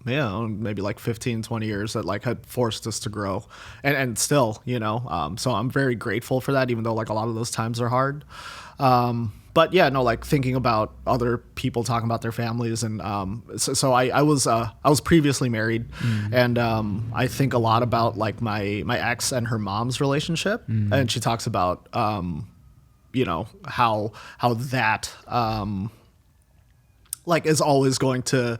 maybe like 15, 20 years that like had forced us to grow and still, you know, so I'm very grateful for that, even though like a lot of those times are hard. But yeah, no, like thinking about other people talking about their families, and so I was previously married, and I think a lot about like my ex and her mom's relationship, and she talks about you know how that like there's always going to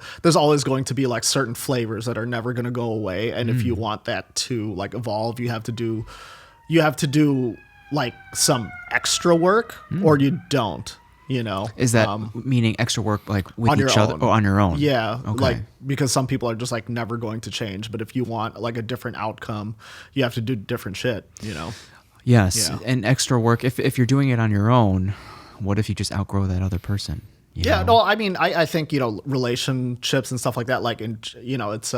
be like certain flavors that are never going to go away, and if you want that to like evolve, you have to do like some extra work or you don't, you know. Is that meaning extra work like with each other or on your own? Yeah. Okay. Like because some people are just like never going to change, but if you want like a different outcome, you have to do different shit, you know. Yes. Yeah. And extra work, if you're doing it on your own, what if you just outgrow that other person? You know? No, I mean I think, you know, relationships and stuff like that, like in, you know, it's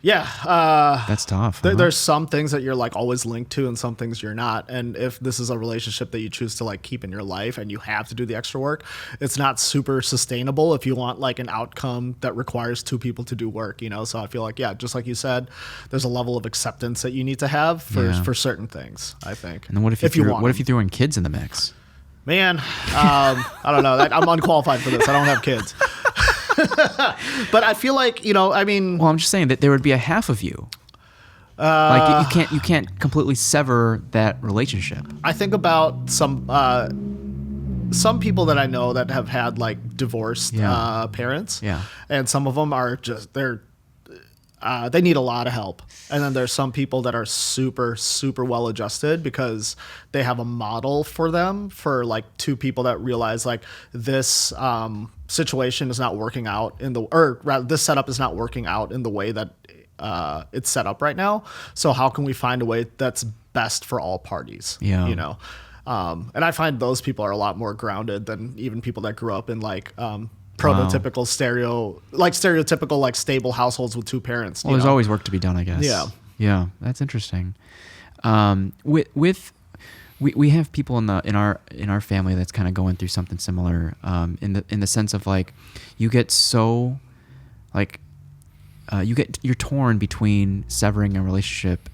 that's tough. There's some things that you're like always linked to and some things you're not. And if this is a relationship that you choose to like keep in your life and you have to do the extra work, it's not super sustainable if you want like an outcome that requires two people to do work, you know? So I feel like, yeah, just like you said, there's a level of acceptance that you need to have for certain things, I think. And then what if you threw in kids in the mix? Man, I don't know. I'm unqualified for this. I don't have kids. But I feel like, you know, I mean, well, I'm just saying that there would be a half of you. Like you can't completely sever that relationship. I think about some people that I know that have had like divorced parents. Yeah. And some of them are just they need a lot of help. And then there's some people that are super, super well adjusted because they have a model for them for like two people that realize like this situation is not working out or rather this setup is not working out in the way that it's set up right now. So how can we find a way that's best for all parties? Yeah. You know? And I find those people are a lot more grounded than even people that grew up in like prototypical stereotypical like stable households with two parents. Well, there's always work to be done, I guess. Yeah. Yeah, that's interesting. We have people in our family that's kind of going through something similar, in the sense of like you get so like you're torn between severing a relationship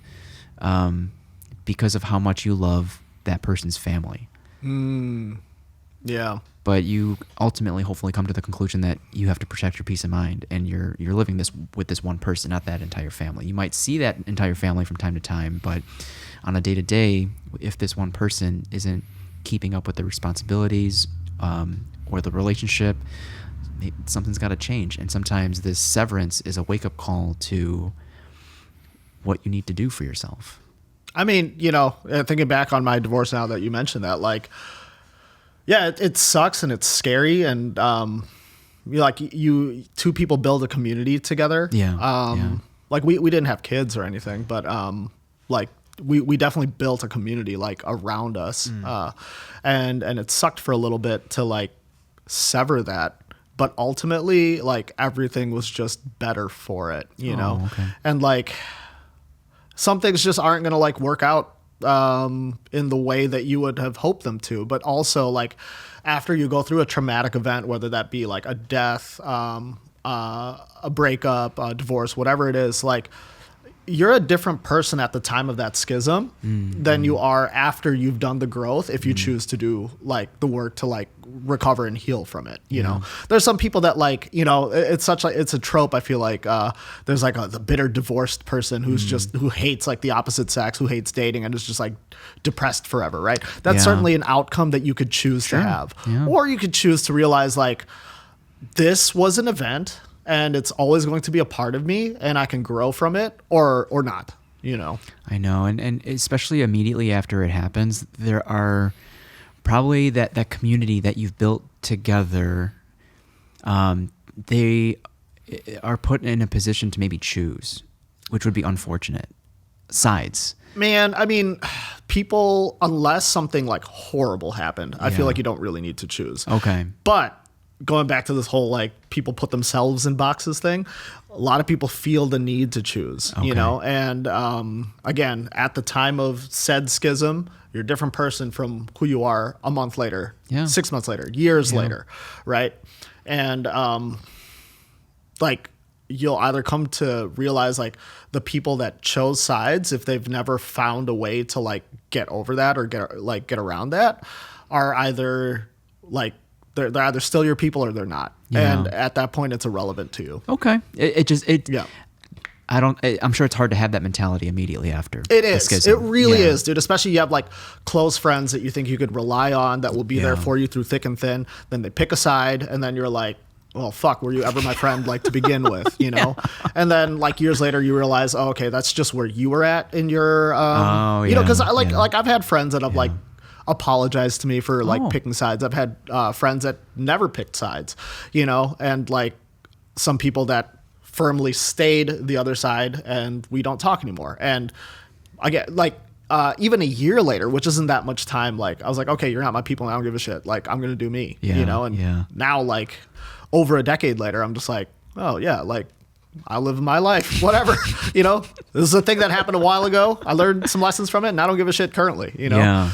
because of how much you love that person's family. Yeah. But you ultimately hopefully come to the conclusion that you have to protect your peace of mind, and you're living this with this one person, not that entire family. You might see that entire family from time to time, but on a day-to-day, if this one person isn't keeping up with the responsibilities or the relationship, something's got to change. And sometimes this severance is a wake-up call to what you need to do for yourself. I mean, you know, thinking back on my divorce now that you mentioned that, like, yeah, it sucks and it's scary, and you two people build a community together. Yeah. Like we didn't have kids or anything, but like we definitely built a community like around us, and it sucked for a little bit to like sever that, but ultimately like everything was just better for it, you know. Okay. And like some things just aren't gonna like work out in the way that you would have hoped them to, but also like after you go through a traumatic event, whether that be like a death, a breakup, a divorce, whatever it is, like you're a different person at the time of that schism than you are after you've done the growth, if you choose to do like the work to like recover and heal from it. You know, there's some people that like, you know, it's a trope. I feel like there's like the bitter divorced person who's who hates like the opposite sex, who hates dating and is just like depressed forever. Right. That's certainly an outcome that you could choose to have, or you could choose to realize like this was an event and it's always going to be a part of me and I can grow from it or not, you know. I know. And especially immediately after it happens, there are probably that community that you've built together, they are put in a position to maybe choose, which would be unfortunate. Sides. Man, I mean, people, unless something like horrible happened, I feel like you don't really need to choose. Okay. But going back to this whole like people put themselves in boxes thing, a lot of people feel the need to choose, you know. And again, at the time of said schism, you're a different person from who you are a month later, 6 months later, years later, right? And like you'll either come to realize like the people that chose sides, if they've never found a way to like get over that or get around that, are either like they're either still your people or they're not. And at that point, it's irrelevant to you. Okay. I'm sure it's hard to have that mentality immediately after. It is. It really is, dude. Especially you have like close friends that you think you could rely on that will be there for you through thick and thin. Then they pick a side and then you're like, well, fuck, were you ever my friend like to begin with, you know? And then like years later you realize, oh, okay, that's just where you were at in your, you know, cause like I've had friends that have like apologized to me for like picking sides. I've had friends that never picked sides, you know, and like some people that firmly stayed the other side and we don't talk anymore. And I get like even a year later, which isn't that much time, like I was like, okay, you're not my people and I don't give a shit. Like I'm gonna do me, you know. And now like over a decade later, I'm just like, oh yeah, like I live my life, whatever, you know. This is a thing that happened a while ago. I learned some lessons from it and I don't give a shit currently, you know.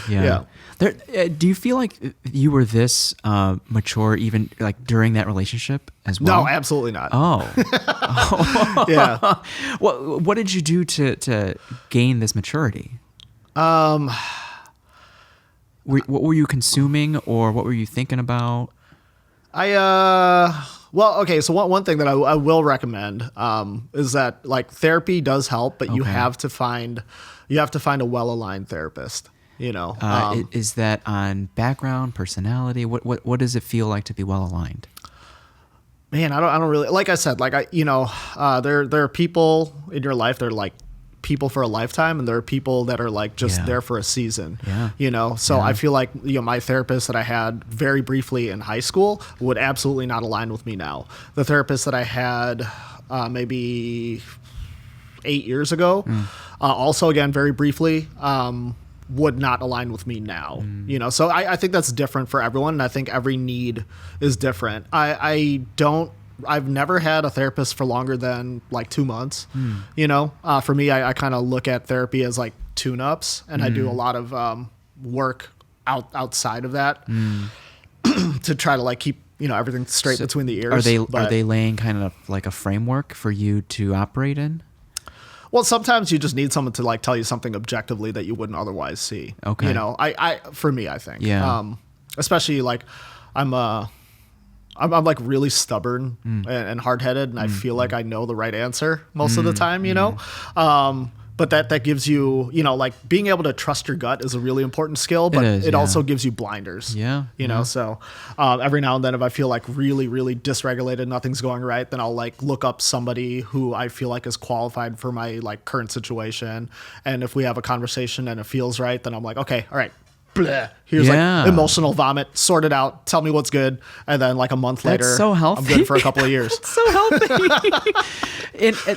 Do you feel like you were this mature even like during that relationship as well? No, absolutely not. Yeah. What did you do to gain this maturity? What were you consuming or what were you thinking about? Well, okay. So one thing that I will recommend is that like therapy does help, but you have to find a well-aligned therapist. You know, is that on background, personality? What does it feel like to be well aligned? Man, I don't really, like I said, like there are people in your life that are like people for a lifetime, and there are people that are like just there for a season. So I feel like my therapist that I had very briefly in high school would absolutely not align with me now. The therapist that I had maybe 8 years ago, also again very briefly, would not align with me now. So I think that's different for everyone, and I think every need is different. I've never had a therapist for longer than like 2 months. For me, I kind of look at therapy as like tune-ups, and I do a lot of work outside of that to try to like keep everything straight between the ears. Are they laying kind of like a framework for you to operate in? Well, sometimes you just need someone to like tell you something objectively that you wouldn't otherwise see. Okay. For me, I think. Yeah. Especially like I'm like really stubborn and hard-headed, and I feel like I know the right answer most of the time, but that gives you, like being able to trust your gut is a really important skill, but it also gives you blinders. So every now and then if I feel like really, really dysregulated, nothing's going right, then I'll like look up somebody who I feel like is qualified for my like current situation. And if we have a conversation and it feels right, then I'm like, okay, all right. Bleh. Here's like emotional vomit, sort it out, tell me what's good, and then like a month later, that's so healthy. I'm good for a couple of years. It's so healthy.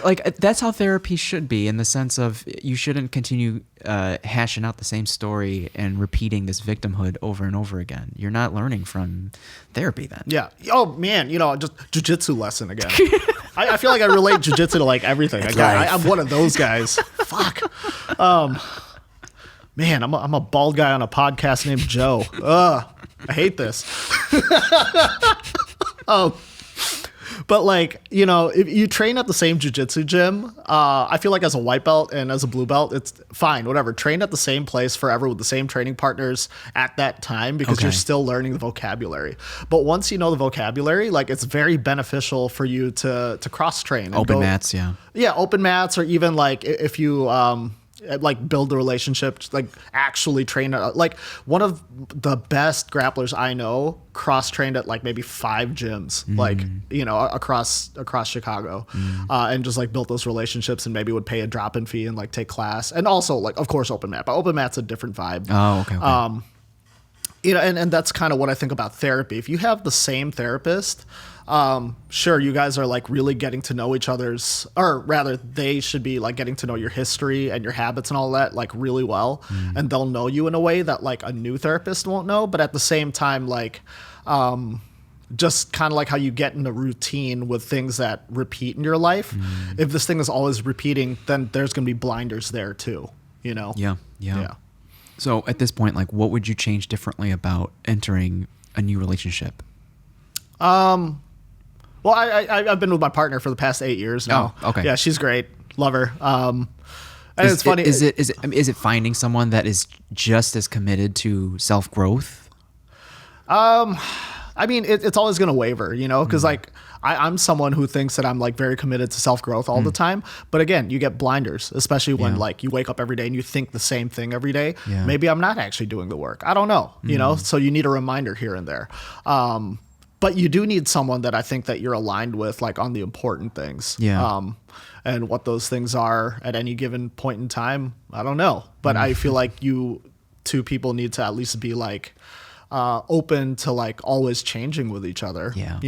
Like that's how therapy should be, in the sense of you shouldn't continue hashing out the same story and repeating this victimhood over and over again. You're not learning from therapy then. Yeah. Oh man, just jujitsu lesson again. I feel like I relate jujitsu to like everything. I'm one of those guys. Fuck. Man, I'm a bald guy on a podcast named Joe. I hate this. But like, if you train at the same jiu-jitsu gym, I feel like as a white belt and as a blue belt, it's fine, whatever. Train at the same place forever with the same training partners at that time, because you're still learning the vocabulary. But once you know the vocabulary, like it's very beneficial for you to cross train. Open mats, yeah. Yeah, open mats, or even like if you like build the relationship, like actually train like one of the best grapplers I know cross trained at like maybe 5 gyms, like across Chicago, and just like built those relationships, and maybe would pay a drop-in fee and like take class, and also like of course open mat, but open mat's a different vibe. And that's kind of what I think about therapy. If you have the same therapist, sure, you guys are like really getting to know each other's, or rather they should be like getting to know your history and your habits and all that like really well. And they'll know you in a way that like a new therapist won't know. But at the same time, like, just kind of like how you get in a routine with things that repeat in your life. If this thing is always repeating, then there's going to be blinders there too, Yeah. So at this point, like, what would you change differently about entering a new relationship? Well, I've been with my partner for the past 8 years now. Oh, okay. Yeah, she's great. Love her. And it's funny. Is it finding someone that is just as committed to self-growth? I mean, it's always going to waver, because like I'm someone who thinks that I'm like very committed to self-growth all the time. But again, you get blinders, especially when like you wake up every day and you think the same thing every day. Yeah. Maybe I'm not actually doing the work. I don't know, so you need a reminder here and there. But you do need someone that I think that you're aligned with, like on the important things. Yeah. And what those things are at any given point in time, I don't know. But I feel like you two people need to at least be like open to like always changing with each other. Yeah.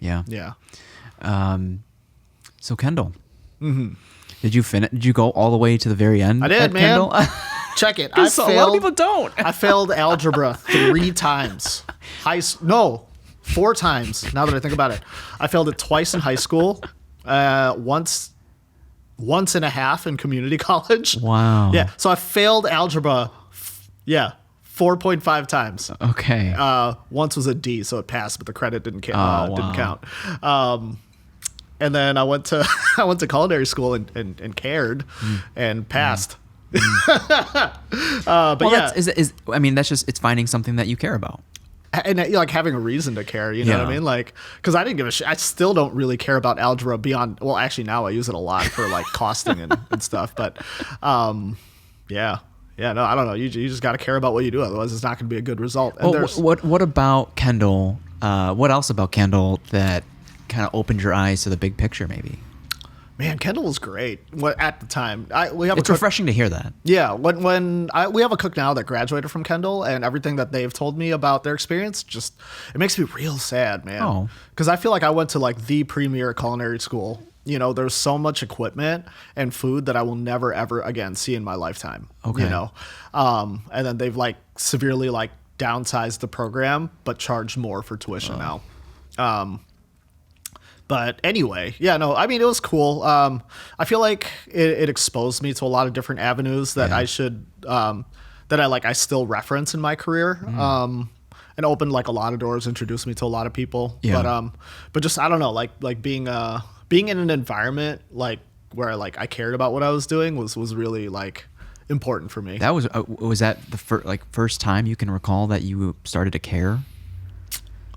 Yeah. So Kendall, did you finish? Did you go all the way to the very end? I did, man. Kendall? Check it. A lot of people don't. I failed algebra 3 times. 4 times, now that I think about it. I failed it twice in high school, once and a half in community college. Wow. Yeah, so I failed algebra, 4.5 times. Okay. Once was a D, so it passed, but the credit didn't count. And then I went to culinary school and cared and passed. But well, yeah, that's just, it's finding something that you care about. And like having a reason to care, you know what I mean? Like, because I didn't give a shit. I still don't really care about algebra beyond. Well, actually, now I use it a lot for like costing and stuff. But no, I don't know. You just got to care about what you do, otherwise it's not going to be a good result. And what about Kendall? What else about Kendall that kind of opened your eyes to the big picture, maybe. Man, Kendall was great. At the time, It's refreshing to hear that. Yeah, we have a cook now that graduated from Kendall, and everything that they've told me about their experience, just it makes me real sad, man. Oh, because I feel like I went to like the premier culinary school. You know, there's so much equipment and food that I will never ever again see in my lifetime. Okay. You know, and then they've like severely like downsized the program, but charged more for tuition now. But anyway, yeah, no, I mean, it was cool. I feel like it exposed me to a lot of different avenues that I should, I still reference in my career. And opened like a lot of doors, introduced me to a lot of people. Yeah. But just, I don't know, like being in an environment like where like I cared about what I was doing was really like important for me. That was that the first time you can recall that you started to care?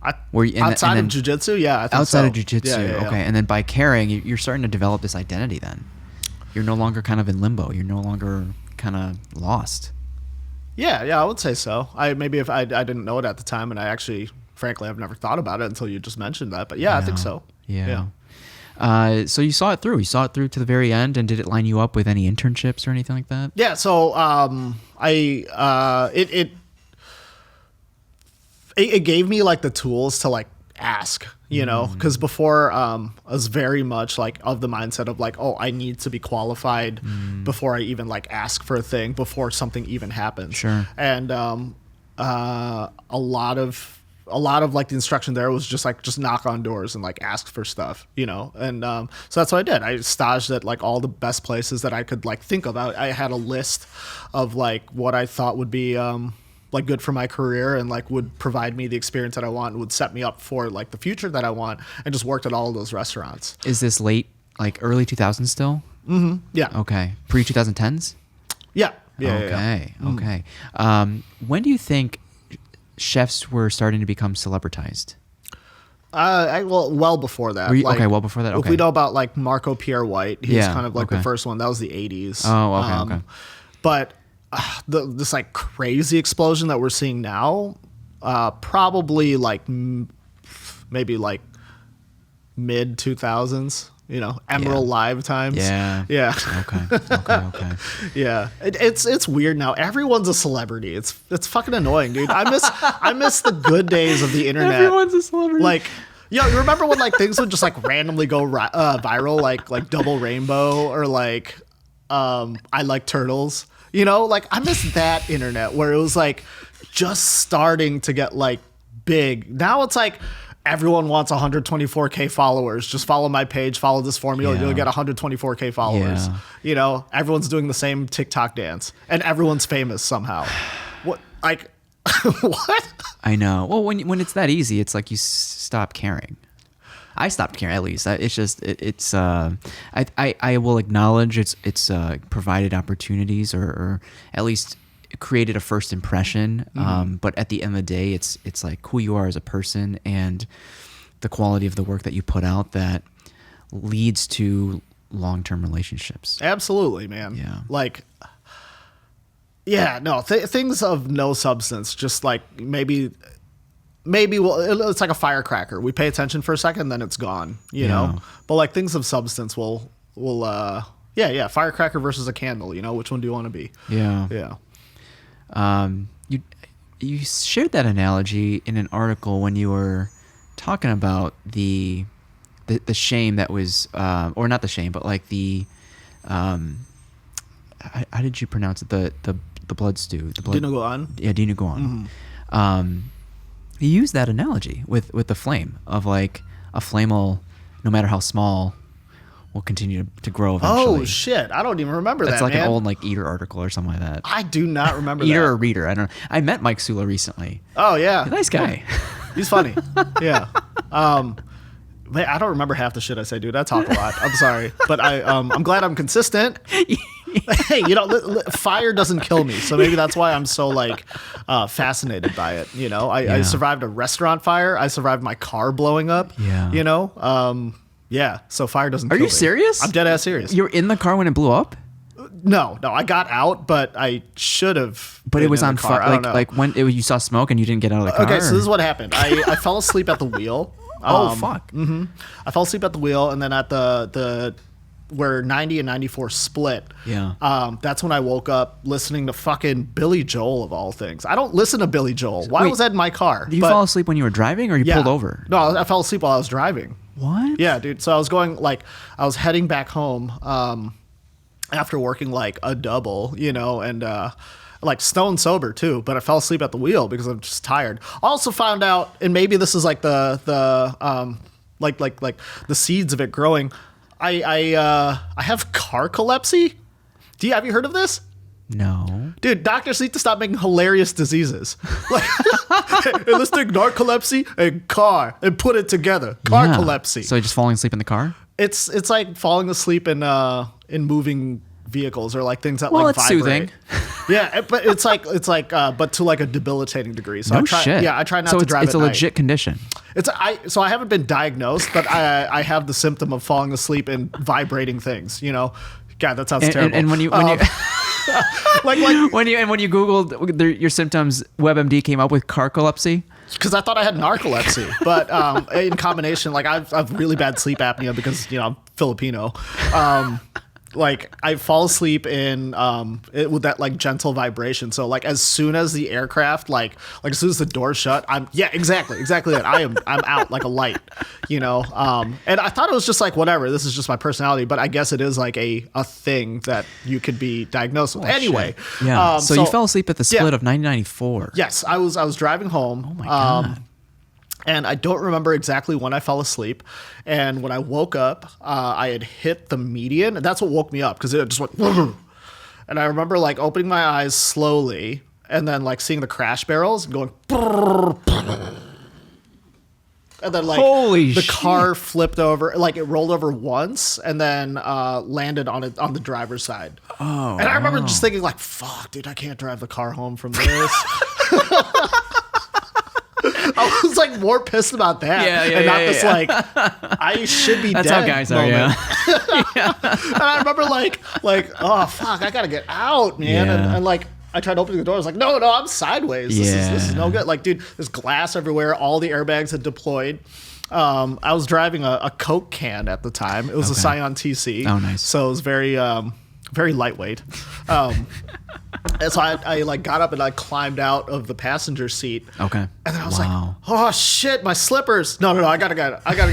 Outside of jiu-jitsu, yeah, I think outside so. of jiu-jitsu, Yeah. okay. And then by caring, you're starting to develop this identity then. You're no longer kind of in limbo. You're no longer kind of lost. Yeah, I would say so. Maybe if I didn't know it at the time, and I actually, frankly, I've never thought about it until you just mentioned that. But yeah, I think so. Yeah. So you saw it through. You saw it through to the very end, and did it line you up with any internships or anything like that? Yeah. So it gave me like the tools to like ask, you know, because before I was very much like of the mindset of like, oh, I need to be qualified before I even like ask for a thing, before something even happens. Sure. And a lot of like the instruction there was just knock on doors and like ask for stuff, you know. And so that's what I did. I staged at like all the best places that I could like think of. I had a list of like what I thought would be like good for my career and like would provide me the experience that I want and would set me up for like the future that I want, and just worked at all of those restaurants. Is this late, like early 2000s still? Mm-hmm. Yeah. Okay. Pre 2010s? Yeah. Okay. Yeah. Okay. When do you think chefs were starting to become celebritized? Well before that. Okay, well before that. Okay. If we know about like Marco Pierre White, he was Yeah, kind of like okay. the first one. That was the 80s. Oh, okay. But this like crazy explosion that we're seeing now, probably like maybe like mid 2000s. You know, Emerald Live times. Yeah. Okay. Yeah, it's weird now. Everyone's a celebrity. It's fucking annoying, dude. I miss the good days of the internet. Everyone's a celebrity. Like, yo, you remember when like things would just like randomly go viral, like Double Rainbow or like I Like Turtles. You know, like I miss that internet where it was like just starting to get like big. Now it's like everyone wants 124K followers. Just follow my page, follow this formula, you'll get 124K followers. Yeah. You know, everyone's doing the same TikTok dance and everyone's famous somehow. What? Like, what? I know. Well, when it's that easy, it's like you stop caring. I stopped caring, at least. It's just I will acknowledge it's provided opportunities or at least created a first impression. But at the end of the day, it's like who you are as a person and the quality of the work that you put out that leads to long-term relationships. Absolutely, man. Yeah. Like, yeah, no, things of no substance, just like maybe it's like a firecracker. We pay attention for a second, then it's gone, you know? But like things of substance will firecracker versus a candle, you know? Which one do you want to be? Yeah. You shared that analogy in an article when you were talking about the shame that was, or not the shame, but like the, how did you pronounce it? The blood stew. Dinuguan? Yeah, dinuguan. You use that analogy with the flame of like a flame will, no matter how small, will continue to grow eventually. Oh shit! I don't even remember That's that. like man. an old like Eater article or something like that. I do not remember Eater that. or Reader, I don't know. I met Mike Sula recently. Oh yeah, Nice guy. He's funny. Yeah. Man, I don't remember half the shit I say, dude. I talk a lot. I'm sorry, but I'm glad I'm consistent. Hey, you know, fire doesn't kill me, so maybe that's why I'm so like fascinated by it. You know, I survived a restaurant fire. I survived my car blowing up. Yeah. You know, yeah. So fire doesn't. Are kill you me. serious? I'm dead ass serious. You were in the car when it blew up? No, I got out, but I should have. But it was on fire. fire. Like when you saw smoke and you didn't get out of the car. Okay, so this is what happened. I fell asleep at the wheel. Fuck. I fell asleep at the wheel, and then at the where 90 and 94 split. Yeah. That's when I woke up listening to fucking Billy Joel of all things. I don't listen to Billy Joel. Why Wait, was that in my car? Did you fall asleep when you were driving, or you pulled over? No, I fell asleep while I was driving. What? Yeah, dude. So I was heading back home after working like a double, and like stone sober too, but I fell asleep at the wheel because I'm just tired. I also found out, and maybe this is like the seeds of it growing. I have carcolepsy. Have you heard of this? No. Dude, doctors need to stop making hilarious diseases. Like, hey, let's take narcolepsy and car and put it together. Carcolepsy. Yeah. So you're just falling asleep in the car? It's like falling asleep in moving vehicles or like things that well, like it's vibrate. soothing. Yeah, but it's like but to like a debilitating degree. So No shit. Yeah, I try not to drive. It's at a night. legit condition. So I haven't been diagnosed, but I have the symptom of falling asleep in vibrating things. God, that sounds terrible. And when you like when you Googled your symptoms, WebMD came up with carcolepsy. Because I thought I had narcolepsy, but in combination, like I've really bad sleep apnea because I'm Filipino. Like I fall asleep in with that like gentle vibration. So like as soon as the aircraft like as soon as the door shut, exactly that. I'm out like a light, And I thought it was just like whatever. This is just my personality, but I guess it is like a thing that you could be diagnosed with. Anyway, shit. Yeah. So you fell asleep at the split of 1994. Yes, I was driving home. Oh my god. And I don't remember exactly when I fell asleep. And when I woke up, I had hit the median. And that's what woke me up because it just went. And I remember like opening my eyes slowly and then like seeing the crash barrels and going. And then like Holy the shit. car flipped over, like it rolled over once and then landed on the driver's side. Oh. And I remember just thinking like, fuck, dude, I can't drive the car home from this. I was like more pissed about that, and not this like I should be That's dead. how guys are, moment. yeah. And I remember like oh fuck, I gotta get out, man. Yeah. And like I tried opening the door. I was like, no, I'm sideways. This is no good. Like, dude, there's glass everywhere. All the airbags had deployed. I was driving a Coke can at the time. It was a Scion TC. Oh, nice. So it was very very lightweight. And so I like got up and I climbed out of the passenger seat. Okay. And then I was like, oh shit, my slippers. No, I gotta get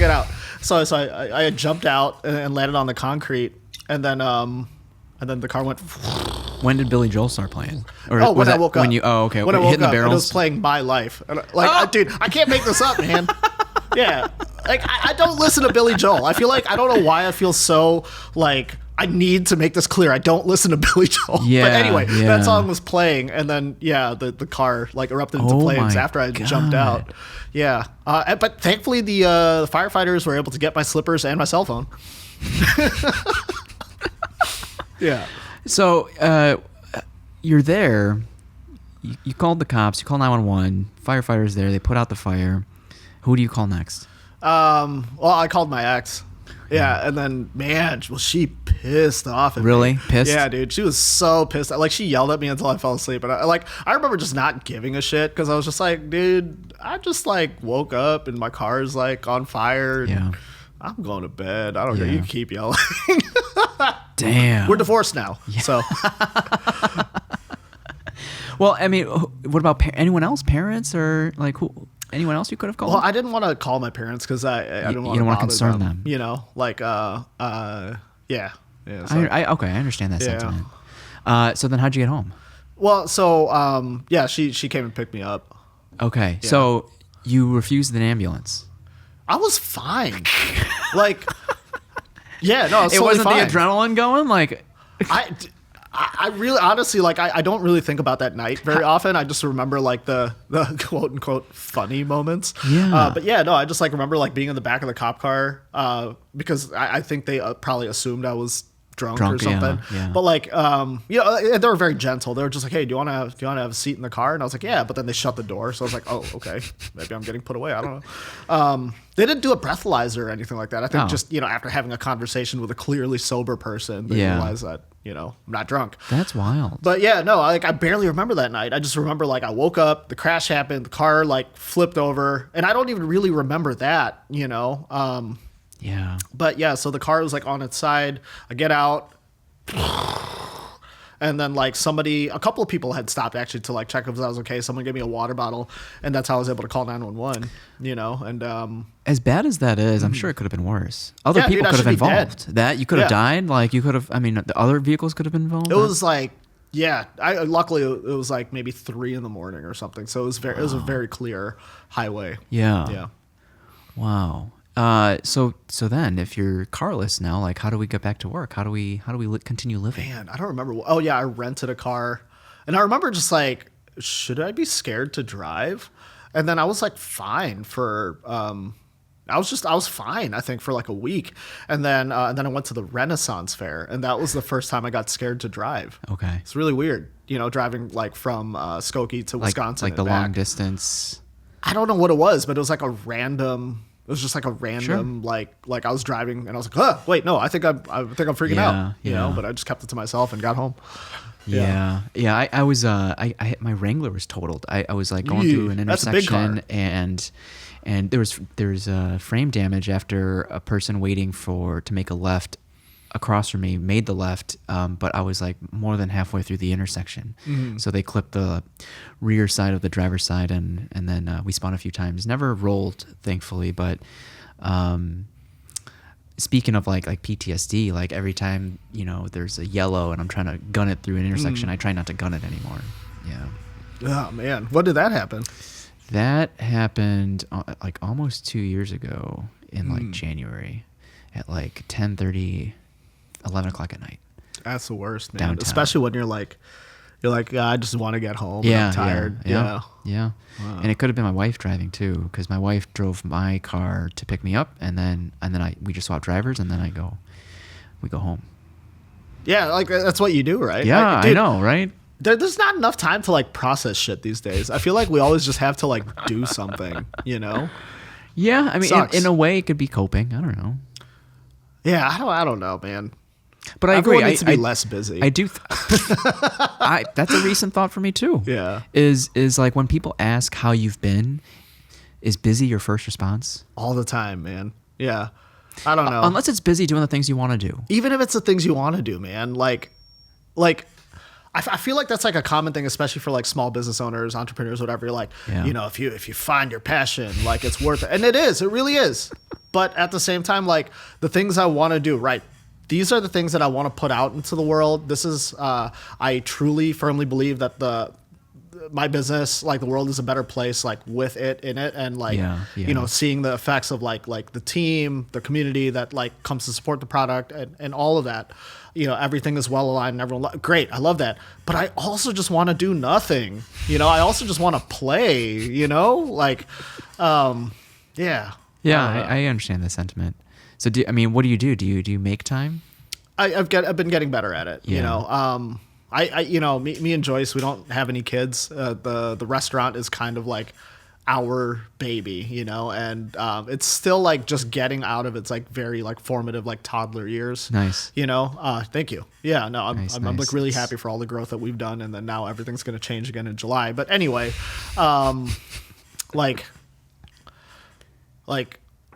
out. So I had jumped out and landed on the concrete, and then the car went. When did Billy Joel start playing? Or When I woke up. When you okay. When I woke hitting up, the barrels? it was playing My Life. And dude, I can't make this up, man. Yeah, like I don't listen to Billy Joel. I feel like I don't know why I feel so like. I need to make this clear. I don't listen to Billy Joel. Yeah, but anyway, yeah. that song was playing, and then the car like erupted into flames after I jumped out. Yeah, but thankfully the firefighters were able to get my slippers and my cell phone. Yeah. So you're there. You called the cops. You called 911. Firefighters there. They put out the fire. Who do you call next? Well, I called my ex. Yeah, and then man, was she pissed off at me. Really? Pissed? Yeah, dude, she was so pissed. Like she yelled at me until I fell asleep, and I remember just not giving a shit because I was just like, dude, I just like woke up and my car's like on fire. And Yeah. I'm going to bed. I don't care. You can keep yelling. Damn. We're divorced now, so. Well, I mean, what about anyone else? Parents or like who? Anyone else you could have called? Well, I didn't want to call my parents because I didn't want to concern them. Like yeah. So. I understand that sentiment. So then how'd you get home? Well, so yeah, she came and picked me up. Okay, Yeah. so you refused an ambulance. I was fine. Like, yeah, no, It wasn't the adrenaline going. Like, I really, honestly, like, I don't really think about that night very often. I just remember like the quote unquote funny moments. Yeah. But yeah, no, I just like remember like being in the back of the cop car because I think they probably assumed I was drunk or something. Yeah. But like, you know, they were very gentle. They were just like, "Hey, do you want to have a seat in the car?" And I was like, "Yeah." But then they shut the door, so I was like, "Oh, okay, maybe I'm getting put away." I don't know. They didn't do a breathalyzer or anything like that. I think just, you know, after having a conversation with a clearly sober person, they realized that, you know, I'm not drunk. That's wild. But yeah, no, like I barely remember that night. I just remember like I woke up, the crash happened, the car like flipped over, and I don't even really remember that, you know. Yeah. But yeah, so the car was like on its side. I get out. And then like a couple of people had stopped actually to like check if I was okay. Someone gave me a water bottle, and that's how I was able to call 911, you know. And as bad as that is, I'm sure it could have been worse. Other people could have been involved. That you could have died. Like you could have, I mean, the other vehicles could have been involved. It was like, yeah, luckily it was like maybe 3 a.m. or something. So it was a very clear highway. Yeah. Yeah. Wow. So then if you're carless now, like how do we get back to work? How do we continue living? Man, I don't remember. Oh yeah, I rented a car, and I remember just like, should I be scared to drive? And then I was like fine for I was fine, I think, for like a week, and then I went to the Renaissance Fair, and that was the first time I got scared to drive. Okay. It's really weird, you know, driving like from Skokie to Wisconsin, like the back. long distance. I don't know what it was, but it was like a random. It was just like a random, like I was driving and I was like, "Huh, wait, no, I think I'm freaking out," you know. But I just kept it to myself and got home. Yeah. I was my Wrangler was totaled. I was like going through an intersection and there was frame damage after a person waiting to make a left across from me made the left, but I was like more than halfway through the intersection. So they clipped the rear side of the driver's side, and then we spun a few times. Never rolled, thankfully, but speaking of like PTSD, like every time, you know, there's a yellow and I'm trying to gun it through an intersection, I try not to gun it anymore. Yeah. Oh man, when did that happen? That happened like almost 2 years ago in like January at like 10:30, 11 o'clock at night. That's the worst, man. Downtown. Especially when you're like, I just want to get home. Yeah, I'm tired. Yeah. Wow. And it could have been my wife driving too, because my wife drove my car to pick me up, and then we just swapped drivers, and then we go home. Yeah, like that's what you do, right? Yeah, like, dude, I know, right? There's not enough time to like process shit these days. I feel like we always just have to like do something, you know? Yeah, I mean, in a way, it could be coping. I don't know. Yeah, I don't know, man. But I Everyone agree. needs to be less busy. I do. That's a recent thought for me too. Yeah. Is like when people ask how you've been, is busy your first response? All the time, man. Yeah. I don't know. Unless it's busy doing the things you want to do. Even if it's the things you want to do, man. Like, I feel like that's like a common thing, especially for like small business owners, entrepreneurs, whatever. You're like, you know, if you find your passion, like it's worth it. And it is. It really is. But at the same time, like the things I want to do, right? These are the things that I want to put out into the world. This is, I truly, firmly believe that my business, like the world is a better place, like with it in it. And like, you know, seeing the effects of like the team, the community that like comes to support the product and all of that, you know, everything is well aligned and everyone, great. I love that. But I also just want to do nothing, you know, I also just want to play, you know, like, yeah. Yeah. I understand the sentiment. So what do you do? Do you make time? I've been getting better at it, you know. I you know, me and Joyce, we don't have any kids. The restaurant is kind of like our baby, you know, and it's still like just getting out of its like very like formative like toddler years. Nice. You know, thank you. Yeah, no, I'm like really happy for all the growth that we've done, and then now everything's gonna change again in July. But anyway,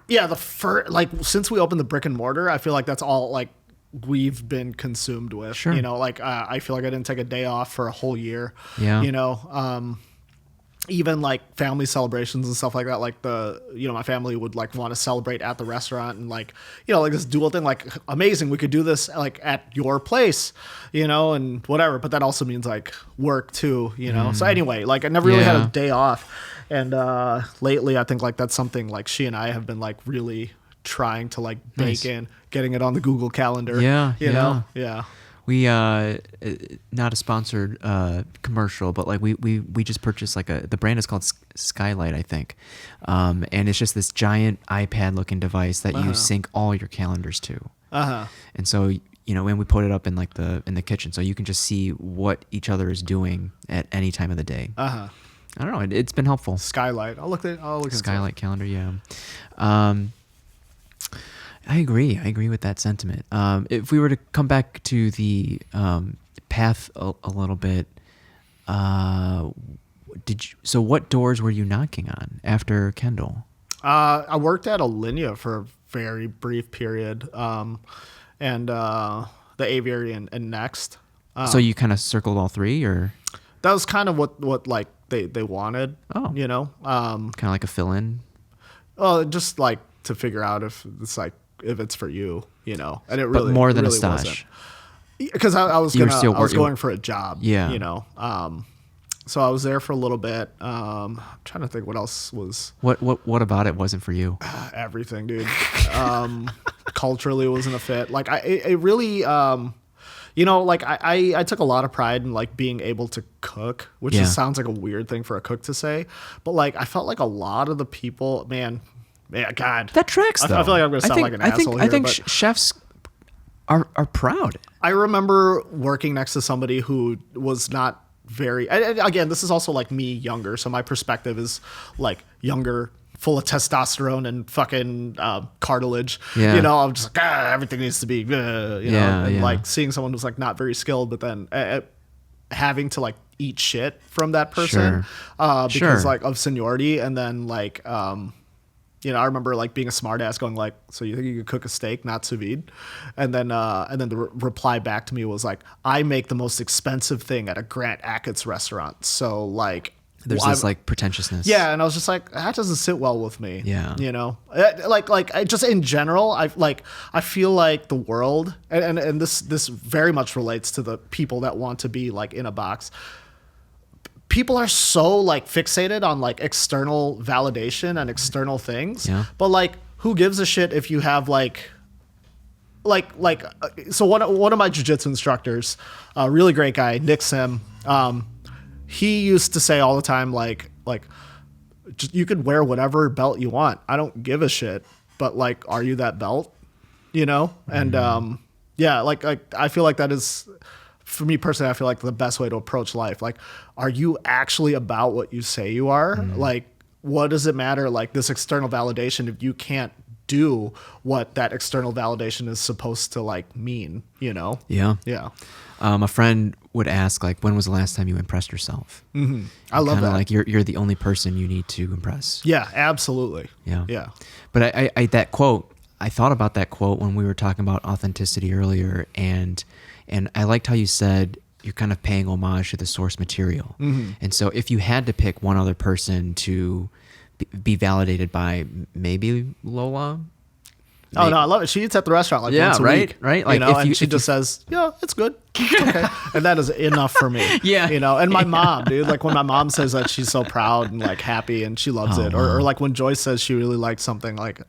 yeah, since we opened the brick and mortar, I feel like that's all like we've been consumed with. Sure. You know, like I feel like I didn't take a day off for a whole year. Yeah. You know, even like family celebrations and stuff like that, like my family would like want to celebrate at the restaurant and like, you know, like this dual thing, like amazing. We could do this like at your place, you know, and whatever. But that also means like work too, you know? So anyway, like I never really had a day off. And lately I think like that's something like she and I have been like really trying to like bake in, getting it on the Google Calendar. Yeah. You know? Yeah. We not a sponsored commercial, but like we just purchased like the brand is called Skylight, I think, and it's just this giant iPad looking device that you sync all your calendars to. And so when we put it up in like in the kitchen, so you can just see what each other is doing at any time of the day. I don't know. It's been helpful. Skylight. I'll look at Skylight calendar. Yeah. I agree with that sentiment. If we were to come back to the path a little bit, so what doors were you knocking on after Kendall? I worked at Alinea for a very brief period, and the Aviary and Next. So you kind of circled all three, or that was kind of what like they wanted. Oh, kind of like a fill-in. Well, just like to figure out if it's for you, and it really, but more than really a stage. Because I was going for a job. Yeah. So I was there for a little bit. I'm trying to think what else was. What about it wasn't for you? Everything, dude. Culturally, it wasn't a fit. Like it really, I took a lot of pride in like being able to cook, which just sounds like a weird thing for a cook to say, but like I felt like a lot of the people, man, God, that tracks though. I feel like I'm gonna sound like an asshole here. I think chefs are proud. I remember working next to somebody who was not very, again, this is also like me younger, so my perspective is like younger, full of testosterone and fucking cartilage. I'm just like, everything needs to be like seeing someone who's like not very skilled, but then having to like eat shit from that person because like of seniority, and then like I remember like being a smartass going like, so you think you could cook a steak, not sous vide? And then the reply back to me was like, I make the most expensive thing at a Grant Achatz restaurant. So like, there's this like pretentiousness. Yeah. And I was just like, that doesn't sit well with me. Yeah. I just in general, I feel like the world, and this very much relates to the people that want to be like in a box. People are so like fixated on like external validation and external things, but like who gives a shit if you have so one of my jiu-jitsu instructors, a really great guy, Nick Sim, he used to say all the time like just, you could wear whatever belt you want, I don't give a shit, but like, are you that belt, and I feel like that is, for me personally, I feel like the best way to approach life. Like, are you actually about what you say you are? Like, what does it matter? Like this external validation, if you can't do what that external validation is supposed to like mean, Yeah. Yeah. A friend would ask like, when was the last time you impressed yourself? Mm-hmm. I love that. Like you're the only person you need to impress. Yeah, absolutely. Yeah. Yeah. But I that quote, I thought about that quote when we were talking about authenticity earlier, and I liked how you said you're kind of paying homage to the source material. Mm-hmm. And so if you had to pick one other person to be validated by, maybe Lola. Oh, no, I love it. She eats at the restaurant like once a week. Right? Like and she just says, yeah, it's good. It's okay. And that is enough for me. Yeah. And my mom, dude, like when my mom says that she's so proud and like happy and she loves it. Or like when Joyce says she really likes something, like,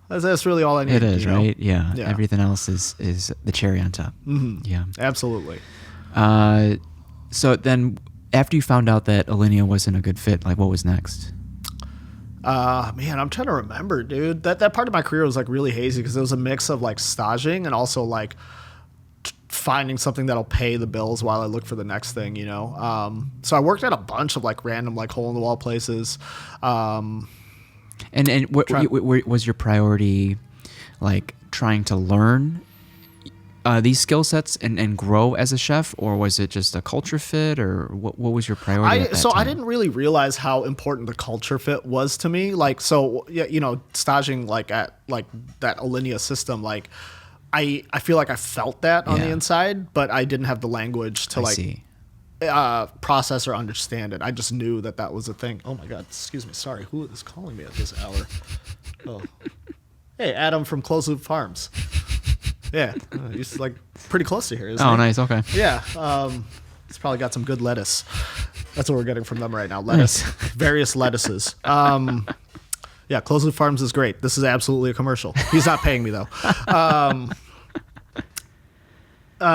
that's really all I need. It is, right? Yeah. Everything else is the cherry on top. Mm-hmm. Yeah. Absolutely. So then after you found out that Alinea wasn't a good fit, like what was next? Man, I'm trying to remember, dude. That part of my career was like really hazy because it was a mix of like staging and also like finding something that'll pay the bills while I look for the next thing, So I worked at a bunch of like random like hole in the wall places. And what was your priority, like trying to learn these skill sets and grow as a chef, or was it just a culture fit, or what was your priority at that time? I didn't really realize how important the culture fit was to me. Like, so, staging like at like that Alinea system, like I feel like I felt that on the inside, but I didn't have the language to process or understand it. I just knew that was a thing. Oh my God, excuse me. Sorry. Who is calling me at this hour? Oh, hey, Adam from Close Loop Farms. Yeah, he's like pretty close to here, isn't he? Oh, nice. Okay. Yeah, he's probably got some good lettuce. That's what we're getting from them right now. Lettuce, various lettuces. Yeah, Close Loop Farms is great. This is absolutely a commercial. He's not paying me though. Wait.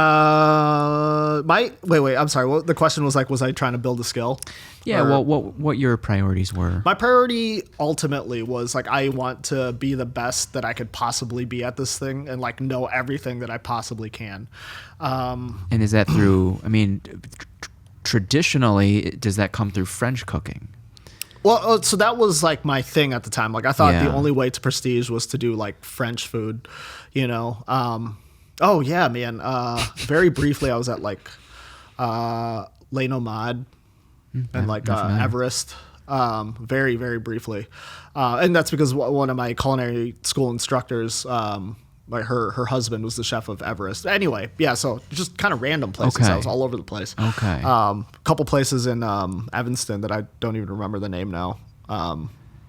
I'm sorry. What the question was like? Was I trying to build a skill? Yeah. Well, what your priorities were? My priority ultimately was like I want to be the best that I could possibly be at this thing, and like know everything that I possibly can. And is that through? I mean, traditionally, does that come through French cooking? Well, so that was like my thing at the time. Like I thought Yeah. the only way to prestige was to do like French food, you know. Oh yeah, man. Very briefly, I was at like Les Nomades and like Everest. Very, very briefly, and that's because one of my culinary school instructors, like her husband was the chef of Everest. Anyway, yeah. So just kind of random places. Okay. I was all over the place. Okay. A couple places in Evanston that I don't even remember the name now.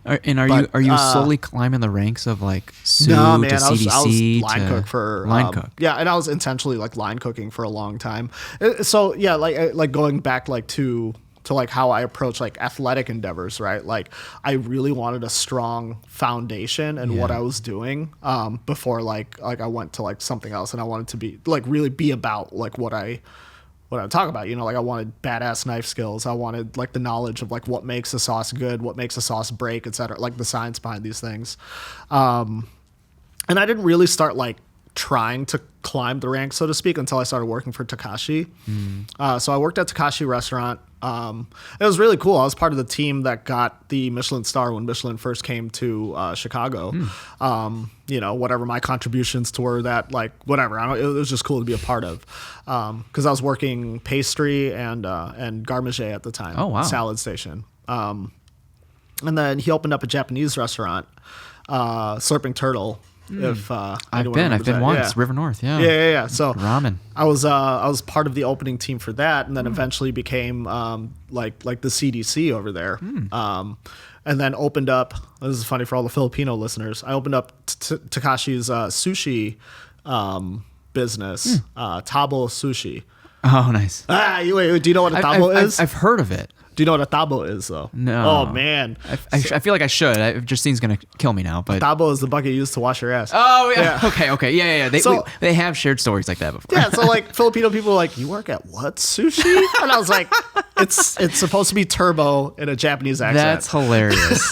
Are you slowly climbing the ranks of like Sue No, man, to CDC I was line to cook for line cook? Yeah, and I was intentionally like line cooking for a long time. So yeah, like going back like to like how I approach like athletic endeavors, right? Like I really wanted a strong foundation in what I was doing before like I went to like something else, and I wanted to be like really be about like what I talk about, you know, like I wanted badass knife skills. I wanted like the knowledge of like what makes a sauce good, what makes a sauce break, etc. Like the science behind these things. And I didn't really start like trying to climb the ranks, so to speak, until I started working for Takashi. So I worked at Takashi restaurant. It was really cool. I was part of the team that got the Michelin star when Michelin first came to Chicago. You know, whatever my contributions to were that, like, whatever. It was just cool to be a part of. Because I was working pastry and garmager at the time. Oh, wow. Salad station. And then he opened up a Japanese restaurant, Slurping Turtle. If I've been once. Yeah. River North, yeah. Yeah. So ramen. I was part of the opening team for that, and then eventually became like the CDC over there. And then opened up. This is funny for all the Filipino listeners. I opened up Takashi's sushi business, Tabo Sushi. Oh, nice. Wait, do you know what a tabo is? I've heard of it. Do you know what a tabo is, though? No. Oh, man. I feel like I should. Justine's going to kill me now. But Tabo is the bucket used to wash your ass. Oh, yeah. Okay. Yeah. They have shared stories like that before. Yeah, so like Filipino people are like, you work at what? Sushi? And I was like, it's supposed to be turbo in a Japanese accent. That's hilarious.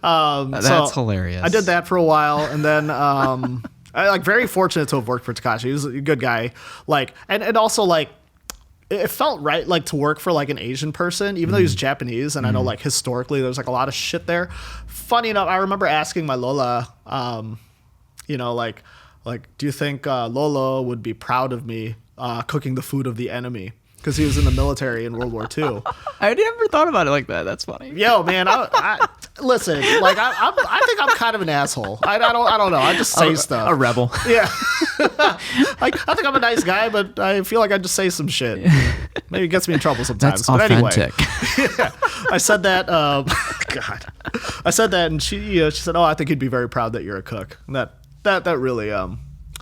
That's hilarious. I did that for a while, and then I like very fortunate to have worked for Takashi. He was a good guy. Like, and also like, it felt right, like, to work for like an Asian person, even though he was Japanese, and I know like historically there's like a lot of shit there. Funny enough, I remember asking my Lola, you know, like, do you think Lola would be proud of me cooking the food of the enemy? Because he was in the military in World War II. I never thought about it like that. That's funny. Yo, man, I listen. Like, I think I'm kind of an asshole. I don't know. I just say stuff. A rebel. Yeah. Like, I think I'm a nice guy, but I feel like I just say some shit. Maybe it gets me in trouble sometimes. That's but authentic. Anyway, yeah, I said that. God, I said that, and she said, "Oh, I think he'd be very proud that you're a cook." And that really, I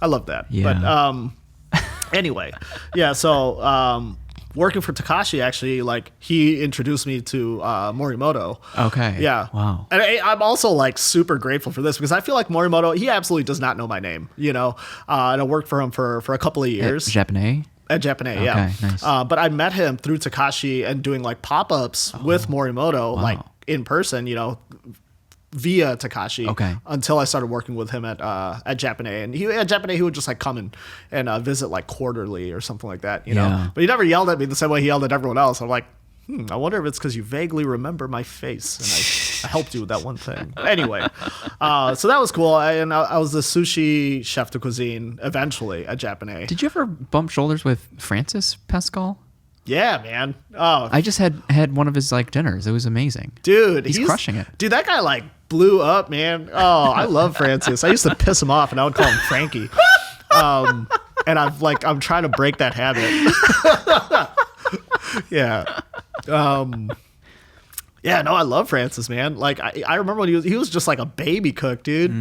love that. Yeah. But anyway, yeah. So working for Takashi, actually, like, he introduced me to Morimoto. Okay. Yeah. Wow. And I'm also like super grateful for this, because I feel like Morimoto, he absolutely does not know my name, you know. And I worked for him for a couple of years. Japanese? At Japanese, yeah. Okay, nice. But I met him through Takashi and doing like pop-ups with Morimoto, like in person, you know, via Takashi. Okay. Until I started working with him at Japanese. And at Japanese, he would just like come and visit like quarterly or something like that, you know. But he never yelled at me the same way he yelled at everyone else. I'm like, I wonder if it's because you vaguely remember my face and I helped you with that one thing. Anyway, so that was cool. I was the sushi chef de cuisine eventually at Japanese. Did you ever bump shoulders with Francis Pascal? Yeah, man. Oh, I just had one of his like dinners. It was amazing. Dude, he's crushing it. Dude, that guy like blew up, man. Oh, I love Francis. I used to piss him off and I would call him Frankie. And I'm trying to break that habit. Yeah. Yeah, no, I love Francis, man. Like, I remember when he was just like a baby cook, dude.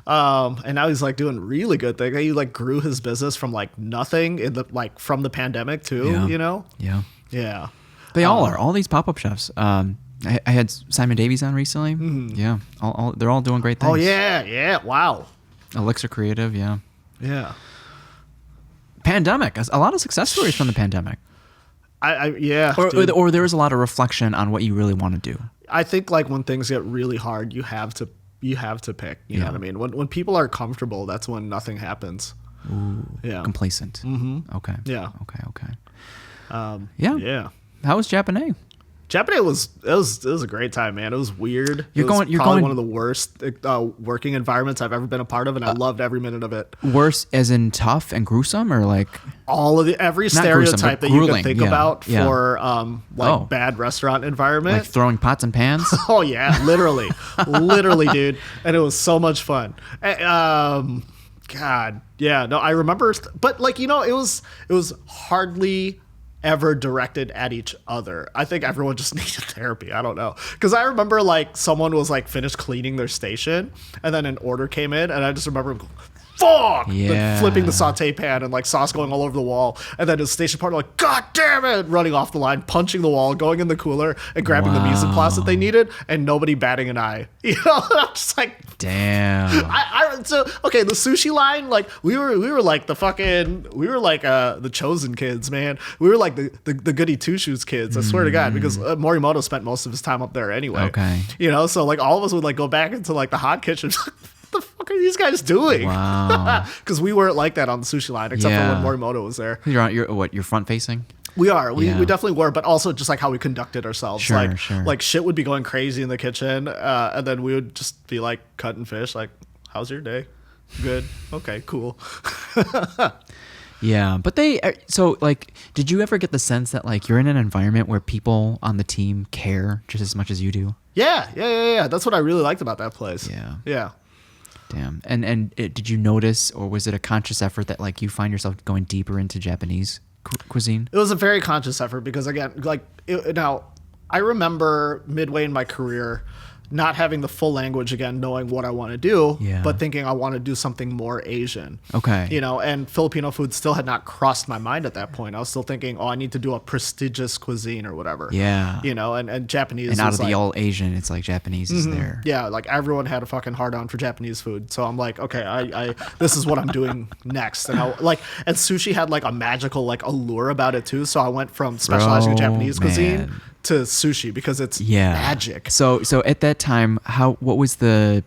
And now he's like doing really good things. He like grew his business from like nothing from the pandemic too, you know? Yeah. They all are. All these pop-up chefs. I had Simon Davies on recently. Yeah. They're all doing great things. Oh, yeah. Wow. Elixir Creative, yeah. pandemic. A lot of success stories from the pandemic. Yeah. Or there was a lot of reflection on what you really want to do. I think like when things get really hard, you have to pick. You know what I mean? When people are comfortable, that's when nothing happens. Ooh, yeah. Complacent. Mm-hmm. Okay. Yeah. Okay. Yeah. Yeah. How was Japanese? Japanese was a great time, man. It was weird. You're probably going one of the worst working environments I've ever been a part of, and I loved every minute of it. Worse as in tough and gruesome, or like every stereotype that you can think about for bad restaurant environment, like throwing pots and pans. Oh yeah, literally, dude, and it was so much fun. God, yeah, no, I remember, but like it was hardly ever directed at each other. I think everyone just needed therapy. I don't know. Because I remember like someone was like finished cleaning their station and then an order came in and I just remember him going, fuck! Yeah. Like, flipping the saute pan and like sauce going all over the wall. And then his station partner like, God damn it! Running off the line, punching the wall, going in the cooler and grabbing the mise en place that they needed and nobody batting an eye. You know? I'm just like, damn. So okay, the sushi line, like we were like the chosen kids, man. We were like the goody two shoes kids. I swear to God, because Morimoto spent most of his time up there anyway. Okay. You know, so like all of us would like go back into like the hot kitchen. What the fuck are these guys doing? Wow. Because we weren't like that on the sushi line, except for when Morimoto was there. You're front facing? We are. We definitely were, but also just like how we conducted ourselves. Sure. Like shit would be going crazy in the kitchen, and then we would just be like cutting fish. Like, how's your day? Good. Okay, cool. Yeah, but did you ever get the sense that like you're in an environment where people on the team care just as much as you do? Yeah. That's what I really liked about that place. Yeah. Damn. And did you notice, or was it a conscious effort that like you find yourself going deeper into Japanese cuisine? It was a very conscious effort because again, now I remember midway in my career not having the full language again, knowing what I want to do, but thinking I want to do something more Asian. Okay. You know, and Filipino food still had not crossed my mind at that point. I was still thinking, I need to do a prestigious cuisine or whatever. Yeah. You know, and Japanese. And out of the all Asian, it's like Japanese is there. Yeah, like everyone had a fucking hard on for Japanese food. So I'm like, okay, I this is what I'm doing next. And and sushi had like a magical like allure about it too. So I went from specializing in Japanese cuisine to sushi because it's magic. So at that time, what was the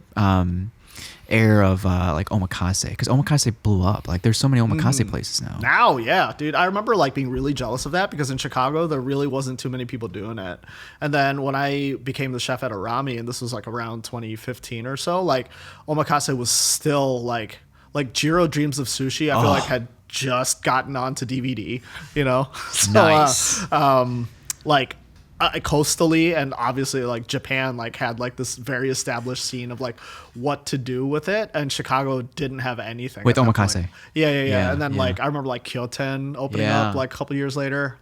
air of like omakase? Because omakase blew up. Like there's so many omakase places now. Now, yeah, dude. I remember like being really jealous of that because in Chicago there really wasn't too many people doing it. And then when I became the chef at Arami, and this was like around 2015 or so, like omakase was still like Jiro Dreams of Sushi. I feel like had just gotten onto DVD. You know, so, nice. Coastally and obviously like Japan like had like this very established scene of like what to do with it, and Chicago didn't have anything with omakase. Yeah. And then like I remember like Kyoten opening up like a couple years later.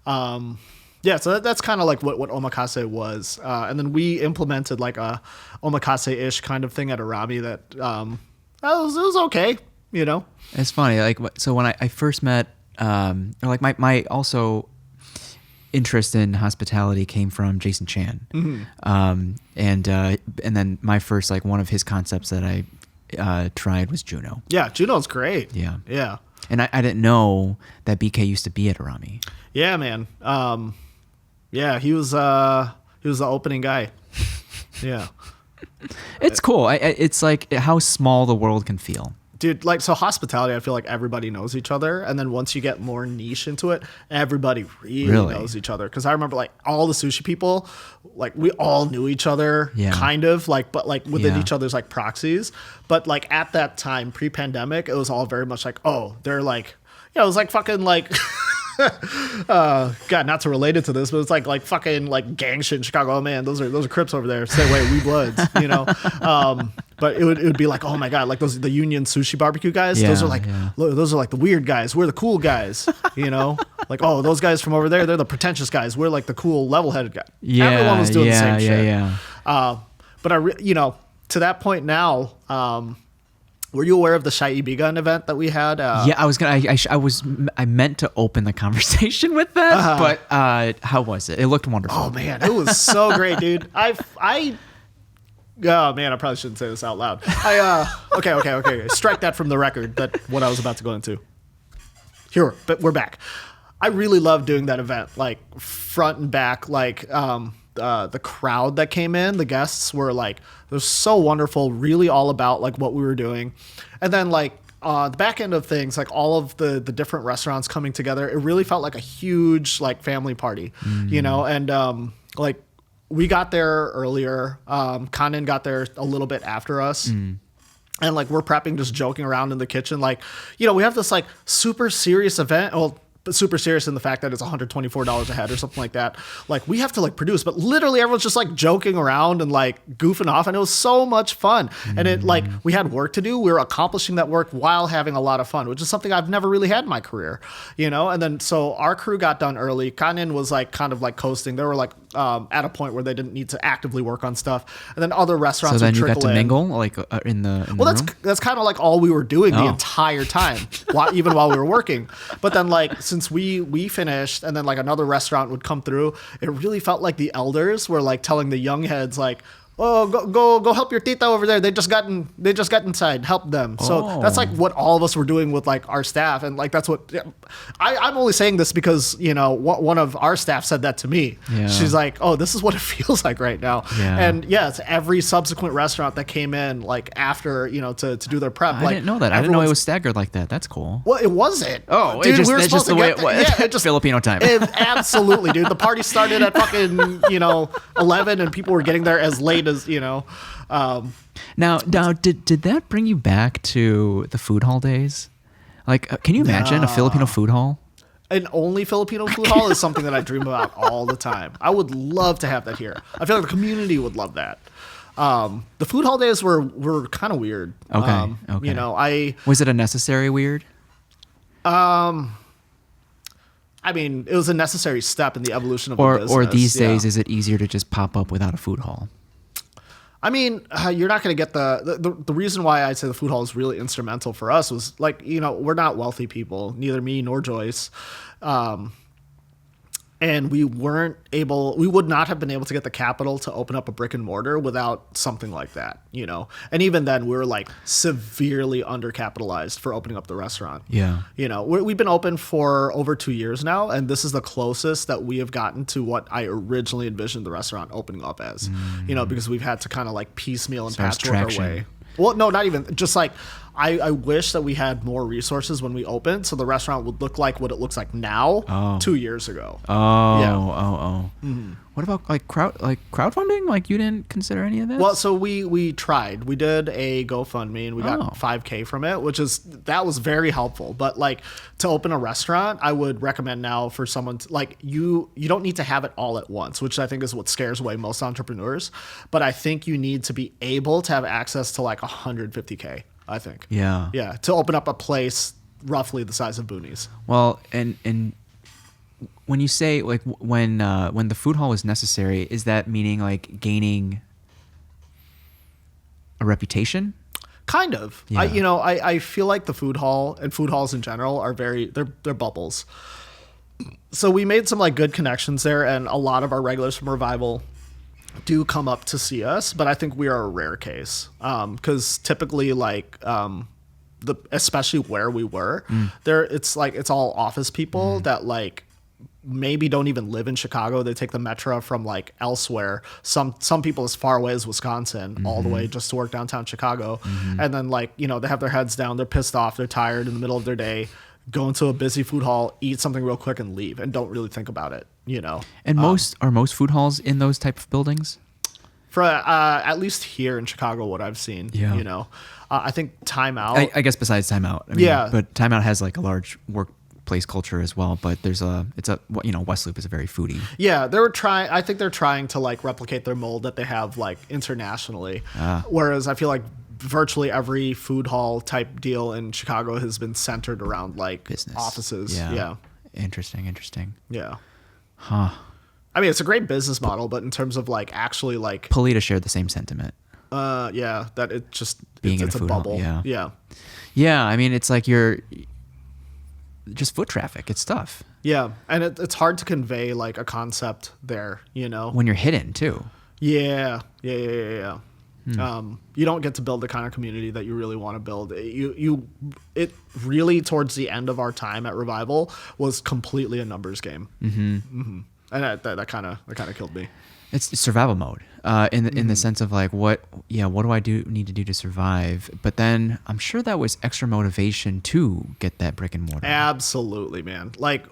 So that's kind of like what omakase was, and then we implemented like a omakase-ish kind of thing at Arami that it was okay, you know. It's funny, like so when I first met my also interest in hospitality came from Jason Chan. And then my first like one of his concepts that I tried was Juno. Yeah, Juno's great. Yeah. And I didn't know that BK used to be at Arami. Yeah, man. He was the opening guy. Yeah. It's cool. It's like how small the world can feel. Dude, like, so hospitality, I feel like everybody knows each other. And then once you get more niche into it, everybody really knows each other. Because I remember, like, all the sushi people, like, we all knew each other, kind of, like, but, like, within each other's, like, proxies. But, like, at that time, pre-pandemic, it was all very much like, oh, they're, like, it was, like, fucking, like... God, not to relate it to this, but it's like fucking like gang shit in Chicago. Oh man, those are Crips over there. Stay away, we Bloods, you know. But it would be like, oh my God, like the Union Sushi Barbecue guys. Those are like the weird guys. We're the cool guys, you know. Like, oh, those guys from over there, they're the pretentious guys. We're like the cool, level-headed guys. Everyone was doing the same shit. But to that point now. Were you aware of the Shai Bigan event that we had? I meant to open the conversation with that, but how was it? It looked wonderful. Oh man, it was so great, dude. Oh man, I probably shouldn't say this out loud. Okay. Strike that from the record. That what I was about to go into. but we're back. I really loved doing that event, like front and back, like the crowd that came in, the guests were like, they're so wonderful, really all about like what we were doing. And then like the back end of things, like all of the different restaurants coming together, it really felt like a huge like family party, you know? And like we got there earlier. Kanin got there a little bit after us. And like we're prepping, just joking around in the kitchen. Like, you know, we have this like super serious event. Well, but super serious in the fact that it's $124 a head or something like that. Like we have to like produce, but literally everyone's just like joking around and like goofing off. And it was so much fun. And it like, we had work to do. We were accomplishing that work while having a lot of fun, which is something I've never really had in my career, you know? And then, so our crew got done early. Kanin was like kind of like coasting. They were like at a point where they didn't need to actively work on stuff. And then other restaurants so then would you trickle got to in. mingle like in the Well, room? that's kind of like all we were doing the entire time, even while we were working. But then like, since we finished and then like another restaurant would come through, it really felt like the elders were like telling the young heads like, oh, go help your tita over there. They just got inside. Help them. So that's like what all of us were doing with like our staff. And like, that's what I'm only saying this because, you know, one of our staff said that to me. Yeah. She's like, oh, this is what it feels like right now. Yeah. And it's every subsequent restaurant that came in like after, you know, to do their prep. I didn't know that. I didn't know it was staggered like that. That's cool. Well, it wasn't. Oh, dude, that's just the way it was. Yeah, it just Filipino time. absolutely, dude. The party started at fucking 11, and people were getting there as late as Now, did that bring you back to the food hall days? Like, can you imagine a Filipino food hall? An only Filipino food hall is something that I dream about all the time. I would love to have that here. I feel like the community would love that. The food hall days were kind of weird. Okay. You know, was it a necessary weird? I mean, it was a necessary step in the evolution of the business. Or these days, is it easier to just pop up without a food hall? I mean, you're not going to get the reason why I say the food hall is really instrumental for us was like, you know, we're not wealthy people, neither me nor Joyce. And we would not have been able to get the capital to open up a brick and mortar without something like that, you know? And even then we were like severely undercapitalized for opening up the restaurant. Yeah. You know, we've been open for over 2 years now, and this is the closest that we have gotten to what I originally envisioned the restaurant opening up as, you know, because we've had to kind of like piecemeal and patchwork our way. Well, no, not even. Just like, I wish that we had more resources when we opened, so the restaurant would look like what it looks like now 2 years ago. What about like crowdfunding? Like you didn't consider any of this? Well, so we tried. We did a GoFundMe and we got $5,000 from it, that was very helpful. But like to open a restaurant, I would recommend now for someone to, like you don't need to have it all at once, which I think is what scares away most entrepreneurs. But I think you need to be able to have access to like $150,000. I think. Yeah. Yeah. To open up a place roughly the size of Boonie's. Well, and when you say like when the food hall is necessary, is that meaning like gaining a reputation? Kind of. Yeah. I feel like the food hall and food halls in general are they're bubbles. So we made some like good connections there, and a lot of our regulars from Revival do come up to see us, but I think we are a rare case because typically like especially where we were there, it's all office people that like maybe don't even live in Chicago. They take the metro from like elsewhere, some people as far away as Wisconsin all the way just to work downtown Chicago, and then like, you know, they have their heads down, they're pissed off, they're tired in the middle of their day, go into a busy food hall, eat something real quick and leave, and don't really think about it, you know. And most food halls in those type of buildings? For at least here in Chicago, what I've seen, you know, I think Time Out. I guess besides Time Out, but Time Out has like a large workplace culture as well. But West Loop is a very foodie. Yeah, I think they're trying to like replicate their mold that they have like internationally. Whereas I feel like virtually every food hall type deal in Chicago has been centered around like business offices. Yeah. Interesting. Yeah. Huh. I mean, it's a great business model, but in terms of like actually like Polita shared the same sentiment. That it just being in it's a food bubble. Hall, yeah. I mean, it's like you're just foot traffic. It's tough. Yeah, and it's hard to convey like a concept there, you know, when you're hidden too. Yeah. You don't get to build the kind of community that you really want to build. It really, towards the end of our time at Revival, was completely a numbers game. And that kind of killed me. It's survival mode, in the sense of like, what do I need to do to survive? But then I'm sure that was extra motivation to get that brick and mortar. Absolutely, man. Like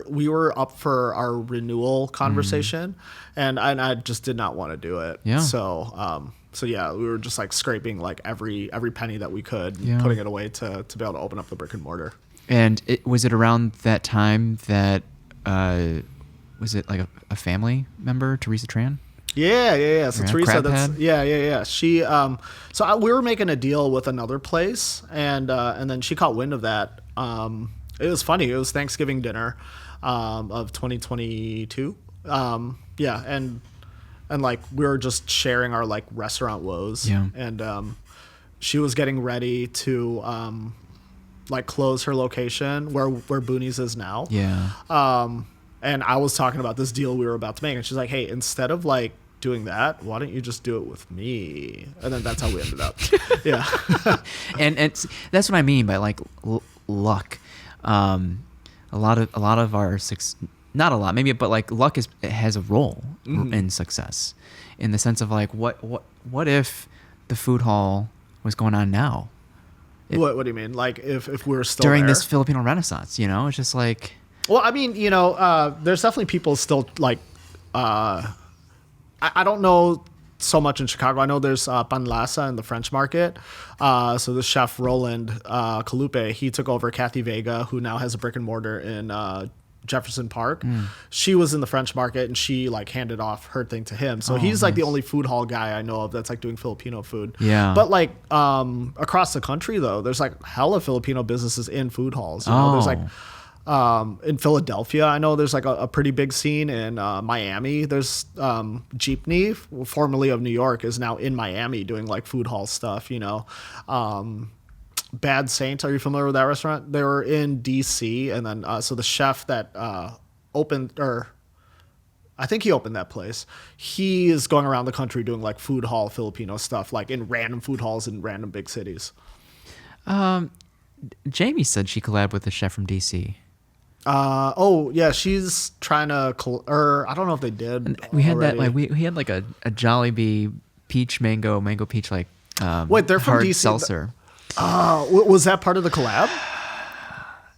we were up for our renewal conversation, and I just did not want to do it. Yeah. So yeah, we were just like scraping like every penny that we could, and putting it away to be able to open up the brick and mortar. And was it around that time that was it like a family member, Teresa Tran? Yeah. So Teresa, yeah. She, we were making a deal with another place, and then she caught wind of that. It was funny. It was Thanksgiving dinner, of 2022. And like we were just sharing our like restaurant woes. Yeah. And she was getting ready to like close her location where Boonies is now. Yeah. And I was talking about this deal we were about to make, and she's like, "Hey, instead of like doing that, why don't you just do it with me?" And then that's how we ended up. Yeah. and that's what I mean by like luck. A lot of our not a lot, maybe, but like luck has a role in success, in the sense of like what if the food hall was going on now? What do you mean? Like if we were still during there? this Filipino Renaissance, it's just like. Well, I mean, there's definitely people still like, I don't know so much in Chicago. I know there's Panlasa in the French market. So the chef Roland Calupe, he took over Kathy Vega, who now has a brick and mortar in Jefferson Park. She was in the French market, and she like handed off her thing to him. So he's like the only food hall guy I know of that's like doing Filipino food. Yeah. But like across the country though, there's like hella Filipino businesses in food halls. There's like. In Philadelphia, I know there's like a pretty big scene. In Miami, there's Jeepney, formerly of New York, is now in Miami doing like food hall stuff. Bad Saint, are you familiar with that restaurant? They were in DC, and then so the chef that opened, or I think he opened that place, he is going around the country doing like food hall Filipino stuff, like in random food halls in random big cities. Jamie said she collabed with a chef from DC. She's trying to, or I don't know if they did. We had already. that, like we had like a Jollibee peach mango peach, like wait, they're from hard DC. seltzer. Was that part of the collab?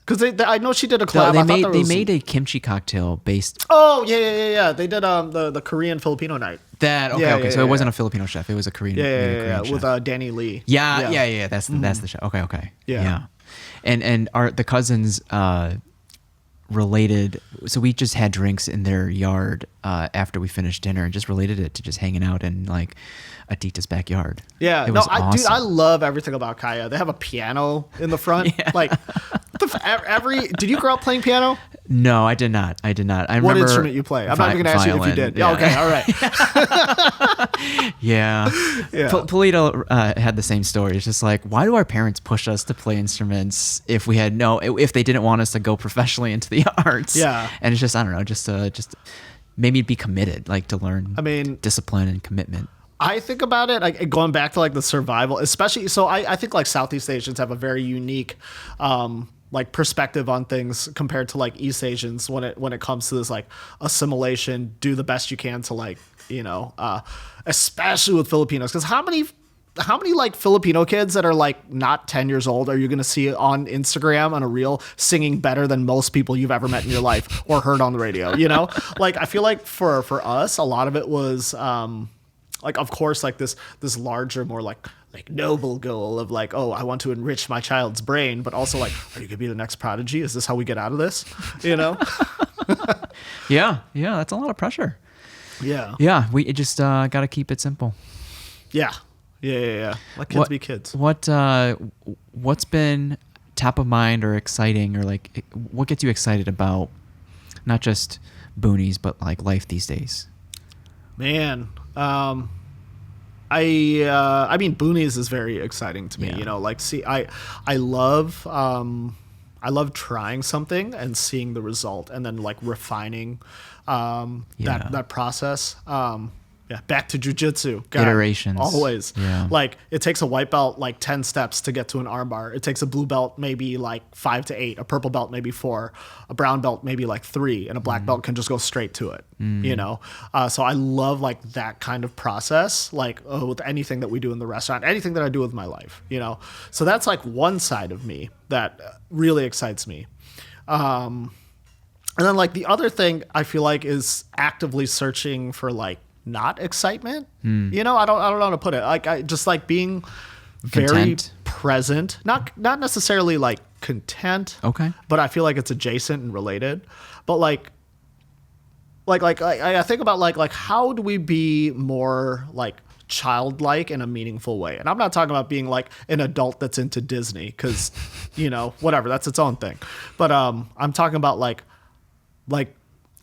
Because I know she did a collab. They made a kimchi cocktail based. Oh yeah. They did the Korean Filipino night. Okay. So it wasn't a Filipino chef. It was a Korean. Yeah. Chef. With Danny Lee. Yeah. That's the chef. Okay. Yeah. And the cousins related. So we just had drinks in their yard after we finished dinner, and just related it to just hanging out in like Atita's backyard. Yeah. It was awesome. Dude, I love everything about Kaya. They have a piano in the front. Yeah. Like did you grow up playing piano? No, I did not. I remember. What instrument you play? I'm not even going to ask you if you did. Yeah. Okay, all right. Yeah. Polito had the same story. It's just like, why do our parents push us to play instruments if they didn't want us to go professionally into the arts? Yeah. And it's just, I don't know, just maybe be committed, like to learn. I mean, discipline and commitment. I think about it, like going back to like the survival, especially. So I think like Southeast Asians have a very unique, like perspective on things compared to like East Asians when it comes to this like assimilation, do the best you can to like, especially with Filipinos. Because how many like Filipino kids that are like not 10 years old are you going to see on Instagram on a reel singing better than most people you've ever met in your life or heard on the radio? Like I feel like for us, a lot of it was like, of course, like this larger, more like noble goal of like, oh, I want to enrich my child's brain, but also like, are you gonna be the next Prodigy? Is this how we get out of this? Yeah, that's a lot of pressure. Yeah. We just got to keep it simple. Yeah. Let kids be kids. What's been top of mind or exciting, or like what gets you excited about not just Boonies but like life these days? Man, I mean, Boonies is very exciting to me. Yeah. Like, I love trying something and seeing the result, and then like refining that process. Yeah, back to jujitsu. God, Iterations. Always. Yeah. Like, it takes a white belt like 10 steps to get to an armbar. It takes a blue belt maybe like 5 to 8, a purple belt maybe 4, a brown belt maybe like 3, and a black belt can just go straight to it, you know? So I love like that kind of process, like with anything that we do in the restaurant, anything that I do with my life, you know? So that's like one side of me that really excites me. And then like the other thing I feel like is actively searching for like not excitement. You know, I don't know how to put it. Like, I just like being very Content. present, not necessarily like content. Okay. But I feel like it's adjacent and related. But like I think about like how do we be more like childlike in a meaningful way? And I'm not talking about being like an adult that's into Disney, because you know, whatever, that's its own thing. But I'm talking about like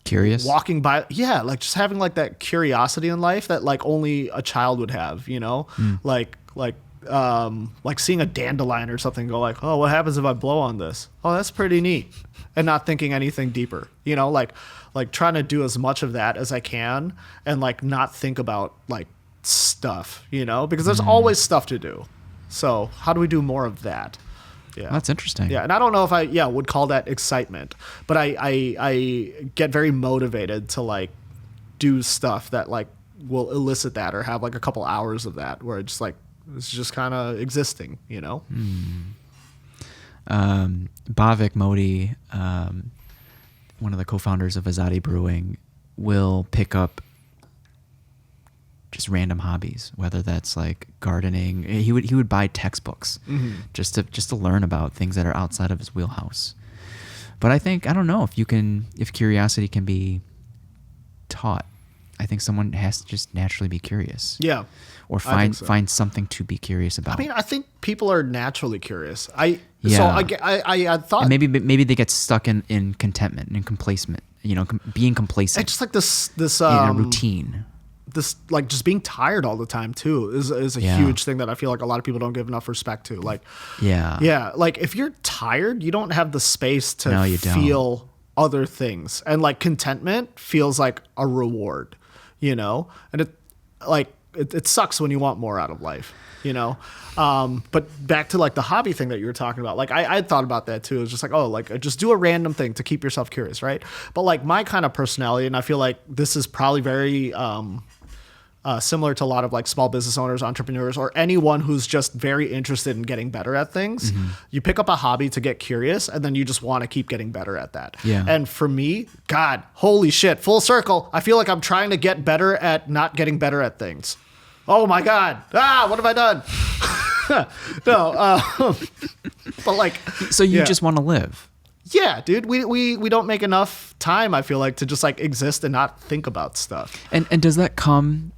Curious. walking by, yeah, like just having like that curiosity in life that like only a child would have, you know? Like seeing a dandelion or something, go like, oh, what happens if I blow on this? Oh, that's pretty neat. And not thinking anything deeper, you know, like trying to do as much of that as I can, and like not think about like stuff, you know, because there's always stuff to do. So how do we do more of that? Yeah. That's interesting. Yeah, and I don't know if I would call that excitement, but I get very motivated to like do stuff that like will elicit that, or have like a couple hours of that where it's like it's just kind of existing, you know. Bhavik Modi, one of the co-founders of Azadi Brewing, will pick up just random hobbies, whether that's like gardening. He would buy textbooks just to learn about things that are outside of his wheelhouse. But I don't know if curiosity can be taught. I think someone has to just naturally be curious. Yeah. Or find something to be curious about. I mean, I think people are naturally curious. I thought, and maybe they get stuck in contentment and complacement. You know, being complacent. It's just like this in a routine. This like just being tired all the time too is a huge thing that I feel like a lot of people don't give enough respect to. Like, like if you're tired, you don't have the space to feel other things, and like contentment feels like a reward, you know, and it sucks when you want more out of life, you know. But back to like the hobby thing that you were talking about, like I thought about that too. It's just like, oh, like just do a random thing to keep yourself curious, right? But like my kind of personality, and I feel like this is probably very similar to a lot of like small business owners, entrepreneurs, or anyone who's just very interested in getting better at things. You pick up a hobby to get curious, and then you just want to keep getting better at that. Yeah. And for me, God, holy shit, full circle. I feel like I'm trying to get better at not getting better at things. Oh my God. What have I done? No. But like, so you just want to live. Yeah, dude, we don't make enough time, I feel like, to just like exist and not think about stuff. And does that come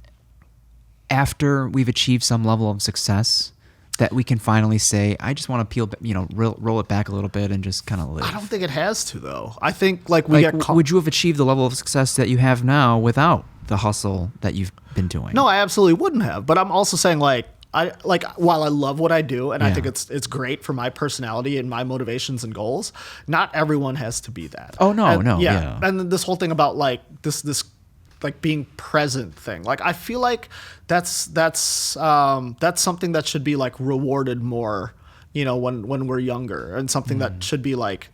after we've achieved some level of success, that we can finally say, I just want to roll it back a little bit and just kind of live? I don't think it has to, though. I think like would you have achieved the level of success that you have now without the hustle that you've been doing? No, I absolutely wouldn't have. But I'm also saying while I love what I do, and I think it's great for my personality and my motivations and goals, not everyone has to be that. Oh no, and, yeah. And then this whole thing about like this like being present thing, like I feel like that's something that should be like rewarded more, you know, when we're younger, and something that should be like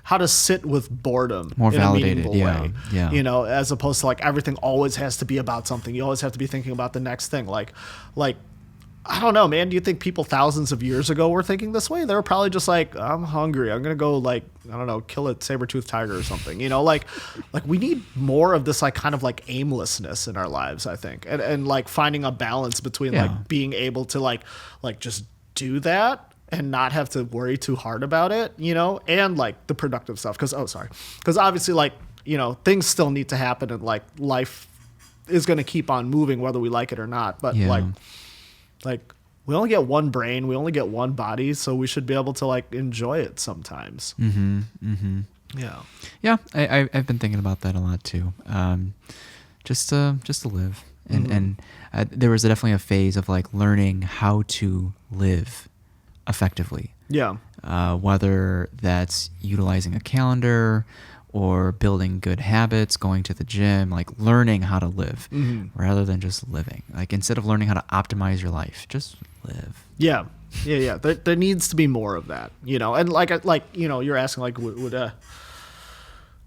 how to sit with boredom more in validated, a meaningful way. Yeah. You know, as opposed to like everything always has to be about something. You always have to be thinking about the next thing. Like I don't know, man. Do you think people thousands of years ago were thinking this way? They were probably just like, I'm hungry. I'm going to go like, I don't know, kill a saber-toothed tiger or something. You know, like we need more of this like kind of like aimlessness in our lives, I think. And like finding a balance between like being able to like just do that and not have to worry too hard about it, you know, and like the productive stuff. Because obviously like, you know, things still need to happen, and like life is going to keep on moving whether we like it or not. But like we only get one brain, we only get one body, so we should be able to like enjoy it sometimes. Yeah, I've been thinking about that a lot too. Just to live, and there was definitely a phase of like learning how to live effectively. Yeah. Whether that's utilizing a calendar, or building good habits, going to the gym, like learning how to live rather than just living. Like instead of learning how to optimize your life, just live. Yeah. There needs to be more of that, you know. And like you know, you're asking like would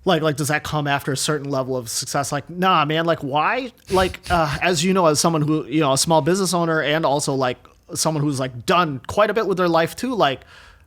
like does that come after a certain level of success? Like, nah, man. Like, why? Like, as you know, as someone who, you know, a small business owner and also like someone who's like done quite a bit with their life too. Like,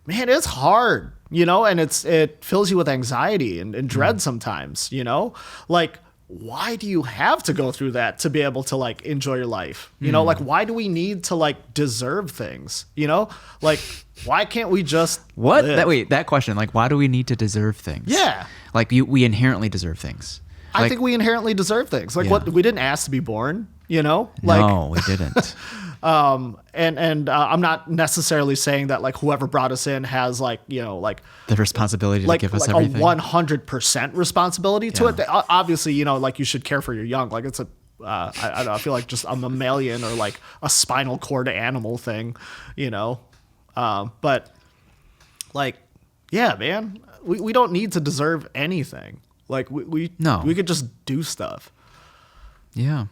man, it's hard, you know, and it fills you with anxiety and dread sometimes, you know. Like, why do you have to go through that to be able to like enjoy your life? You know, like why do we need to like deserve things? You know, like why can't we just live? That question, like why do we need to deserve things? Yeah, like we inherently deserve things. I think we inherently deserve things. Like what we didn't ask to be born. You know, like no, we didn't. And I'm not necessarily saying that like whoever brought us in has like, you know, like the responsibility like, to give us like everything. a 100% responsibility to it. Obviously, you know, like you should care for your young. Like it's I feel like just a mammalian or like a spinal cord animal thing, you know. But like, yeah, man, we don't need to deserve anything. Like we could just do stuff. Yeah.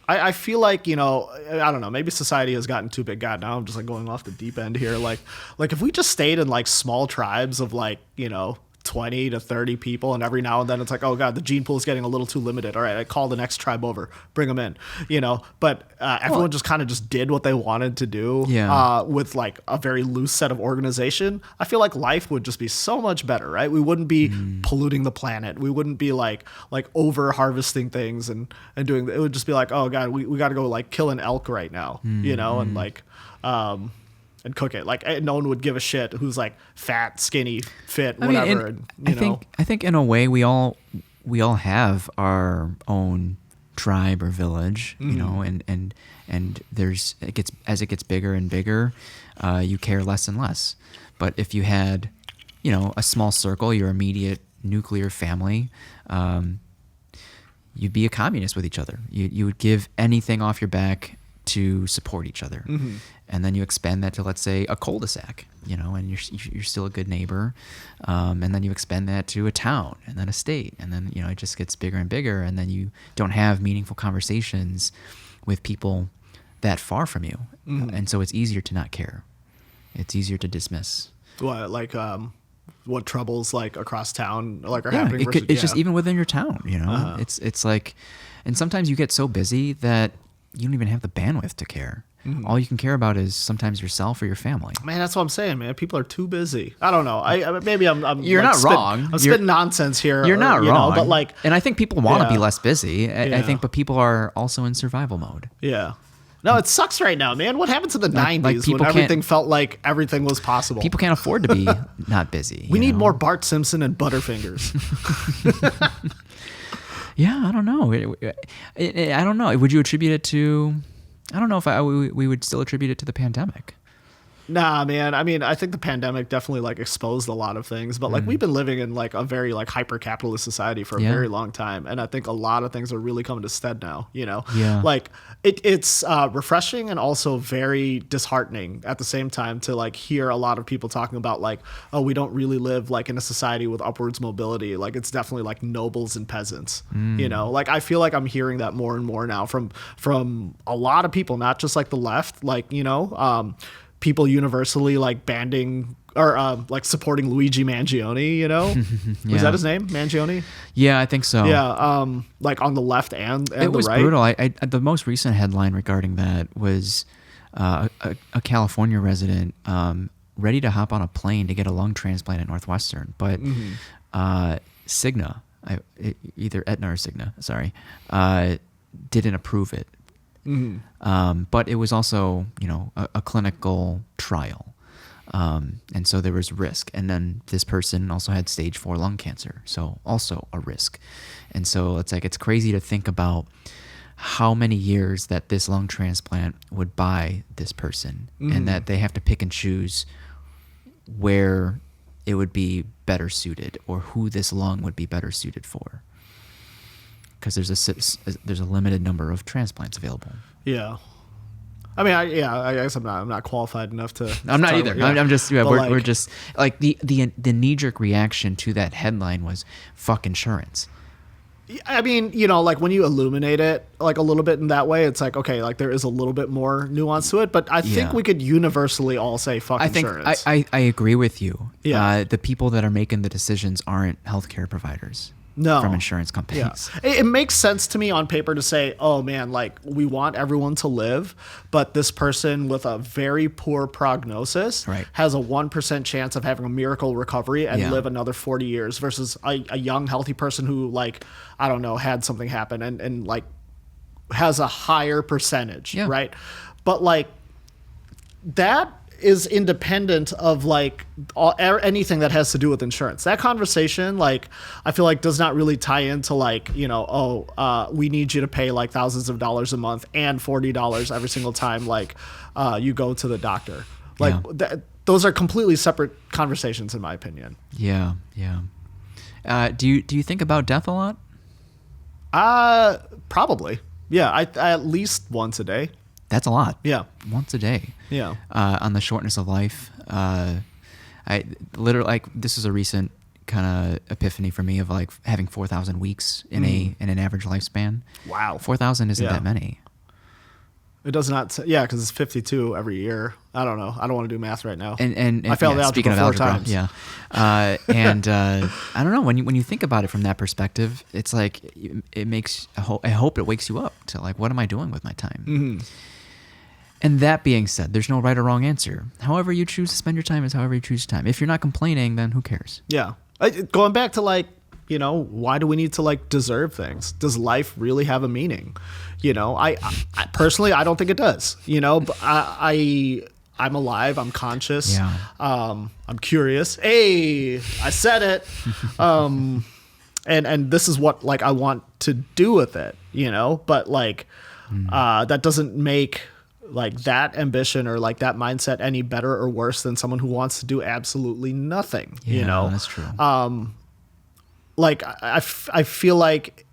I feel like, you know, I don't know, maybe society has gotten too big. God, now I'm just like going off the deep end here. Like if we just stayed in like small tribes of like, you know, 20 to 30 people, and every now and then it's like, oh God, the gene pool is getting a little too limited. All right, I call the next tribe over, bring them in, you know. But everyone just kind of just did what they wanted to do with like a very loose set of organization. I feel like life would just be so much better, right? We wouldn't be polluting the planet. We wouldn't be like over harvesting things and doing, it would just be like, oh God, we got to go like kill an elk right now, you know, and like, and cook it. Like no one would give a shit who's like fat, skinny, fit, whatever. I think in a way we all have our own tribe or village, you know, and it gets bigger and bigger, you care less and less. But if you had, you know, a small circle, your immediate nuclear family, you'd be a communist with each other. You would give anything off your back to support each other. And then you expand that to, let's say, a cul-de-sac, you know, and you're still a good neighbor. And then you expand that to a town and then a state. And then, you know, it just gets bigger and bigger. And then you don't have meaningful conversations with people that far from you. And so it's easier to not care. It's easier to dismiss. What troubles like across town like are happening? It's just even within your town, you know. It's like, and sometimes you get so busy that you don't even have the bandwidth to care. All you can care about is sometimes yourself or your family. Man, that's what I'm saying, man. People are too busy. I don't know. Maybe I'm. You're like not wrong. I'm spitting nonsense here. You're not wrong. Know, but like, and I think people want to be less busy. I think, but people are also in survival mode. Yeah. No, it sucks right now, man. What happened to the 90s when everything felt like everything was possible? People can't afford to be not busy. We need more Bart Simpson and Butterfingers. Yeah, I don't know. I don't know. Would you attribute it to? I don't know if we would still attribute it to the pandemic. Nah, man. I mean, I think the pandemic definitely like exposed a lot of things, but like we've been living in like a very like hyper capitalist society for a very long time, and I think a lot of things are really coming to stead now. You know, like it's refreshing and also very disheartening at the same time to like hear a lot of people talking about like, oh, we don't really live like in a society with upwards mobility. Like it's definitely like nobles and peasants. You know, like I feel like I'm hearing that more and more now from a lot of people, not just like the left. Like, you know, people universally like banding or like supporting Luigi Mangione, you know? Was that his name? Mangione? Yeah, I think so. Yeah, like on the left and the right. It was brutal. The most recent headline regarding that was a California resident ready to hop on a plane to get a lung transplant at Northwestern, but Cigna, either Aetna or Cigna, sorry, didn't approve it. But it was also, you know, a clinical trial. And so there was risk. And then this person also had stage 4 lung cancer. So also a risk. And so it's crazy to think about how many years that this lung transplant would buy this person and that they have to pick and choose where it would be better suited or who this lung would be better suited for. Because there's a limited number of transplants available. Yeah. I mean, I guess I'm not qualified enough to. I'm not either. Yeah. I'm just. Yeah, we're like, just like the knee jerk reaction to that headline was fuck insurance. I mean, you know, like when you illuminate it like a little bit in that way, it's like, okay, like there is a little bit more nuance to it, but I think we could universally all say fuck insurance. I agree with you. Yeah. The people that are making the decisions aren't healthcare providers. No. From insurance companies. Yeah. It makes sense to me on paper to say, oh man, like we want everyone to live, but this person with a very poor prognosis has a 1% chance of having a miracle recovery and live another 40 years versus a young, healthy person who, like, I don't know, had something happen and like has a higher percentage, right? But like that is independent of like anything that has to do with insurance. That conversation, like, I feel like does not really tie into like, you know, we need you to pay like thousands of dollars a month and $40 every single time like you go to the doctor. Like those are completely separate conversations in my opinion. Yeah. Do you think about death a lot? Probably. Yeah, I at least once a day. That's a lot. Yeah. Once a day. Yeah. On the shortness of life. I literally, like, this is a recent kind of epiphany for me of like having 4,000 weeks in an average lifespan. Wow. 4,000 isn't that many. It does not. Because it's 52 every year. I don't know. I don't want to do math right now. And I failed algebra speaking of 4 algebra, times. Yeah. I don't know, when you think about it from that perspective, it's like it makes. I hope it wakes you up to like, what am I doing with my time? Mm-hmm. And that being said, there's no right or wrong answer. However you choose to spend your time is however you choose time. If you're not complaining, then who cares? Yeah. Going back to like, you know, why do we need to like deserve things? Does life really have a meaning? You know, I personally, I don't think it does. You know, but I'm alive. I'm conscious. Yeah. I'm curious. Hey, I said it. And this is what like I want to do with it. You know, but like that doesn't make like that ambition or like that mindset any better or worse than someone who wants to do absolutely nothing. Yeah, you know, that's true. Like I feel like,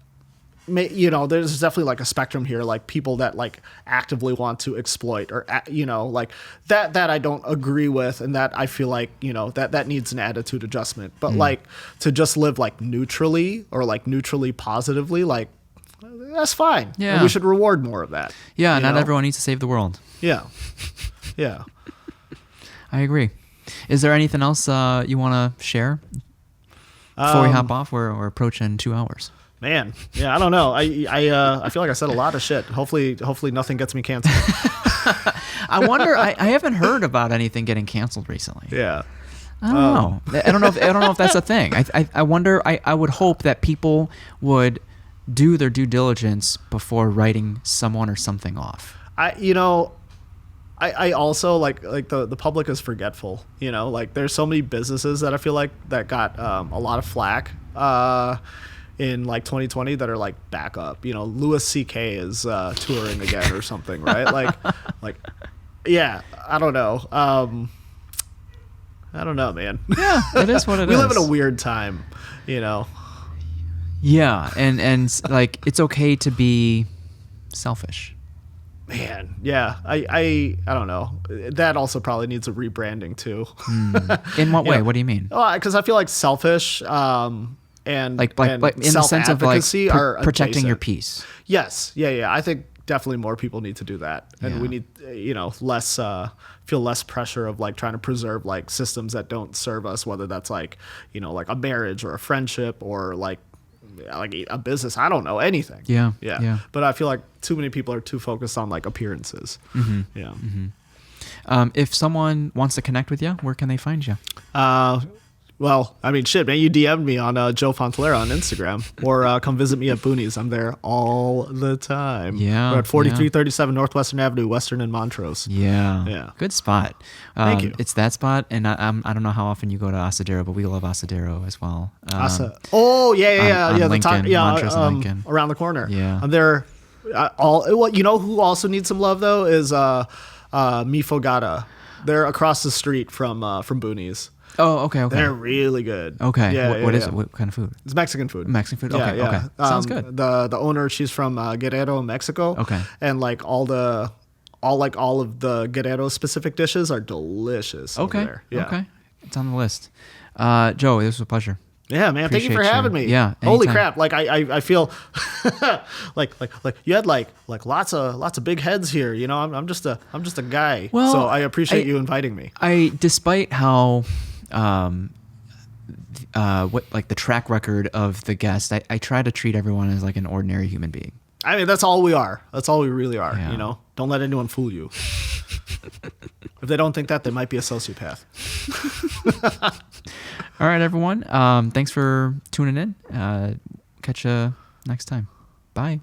you know, there's definitely like a spectrum here, like people that like actively want to exploit or, you know, like that I don't agree with. And that I feel like, you know, that needs an attitude adjustment, but like to just live like neutrally or like neutrally positively, like that's fine. Yeah. And we should reward more of that. Yeah. Not everyone needs to save the world. Yeah. Yeah. I agree. Is there anything else you want to share before we hop off? We're approaching 2 hours. Man, yeah, I don't know. I feel like I said a lot of shit. Hopefully nothing gets me canceled. I wonder. I haven't heard about anything getting canceled recently. Yeah. I don't know. I don't know if that's a thing. I wonder. I would hope that people would do their due diligence before writing someone or something off. I also like the public is forgetful, you know, like there's so many businesses that I feel like that got a lot of flack in like 2020 that are like back up, you know, Louis C.K. is touring again or something, right? like yeah, I don't know, man. Yeah, it is what it is. We live in a weird time, you know. Yeah, and like it's okay to be selfish. Man, yeah, I don't know. That also probably needs a rebranding too. In what way? Yeah. What do you mean? Because I feel like selfish and like in the sense of like protecting your peace. Yes, yeah. I think definitely more people need to do that, and we need, you know, feel less pressure of like trying to preserve like systems that don't serve us, whether that's like, you know, like a marriage or a friendship or like a business. I don't know, anything. Yeah. But I feel like too many people are too focused on like appearances. Mm-hmm. Yeah. Mm-hmm. If someone wants to connect with you, where can they find you? Well, I mean, shit, man, you DM'd me on Joe Fontelera on Instagram, or come visit me at Boonies. I'm there all the time. Yeah. We're at 4337 Northwestern Avenue, Western and Montrose. Yeah. Good spot. Thank you. It's that spot, and I don't know how often you go to Asadero, but we love Asadero as well. Oh, yeah. On the Lincoln, Montrose and Lincoln. Around the corner. Yeah. I'm there. You know who also needs some love, though, is Mi Fogata. They're across the street from Boonies. Oh, okay. They're really good. Okay. Yeah, what is it? What kind of food? It's Mexican food. Okay. Sounds good. The owner, she's from Guerrero, Mexico. Okay. And like all the all of the Guerrero specific dishes are delicious. Okay. Over there. Yeah. Okay. It's on the list. Joe, this was a pleasure. Yeah, man. Thank you for having me. Yeah. Holy anytime. crap. Like I feel like you had like lots of big heads here. You know, I'm just a guy. Well, so I appreciate you inviting me. Despite how what like the track record of the guest, I try to treat everyone as like an ordinary human being. I mean, that's all we are. That's all we really are. Yeah. You know, don't let anyone fool you. If they don't think that, they might be a sociopath. All right, everyone. Thanks for tuning in. Catch you next time. Bye.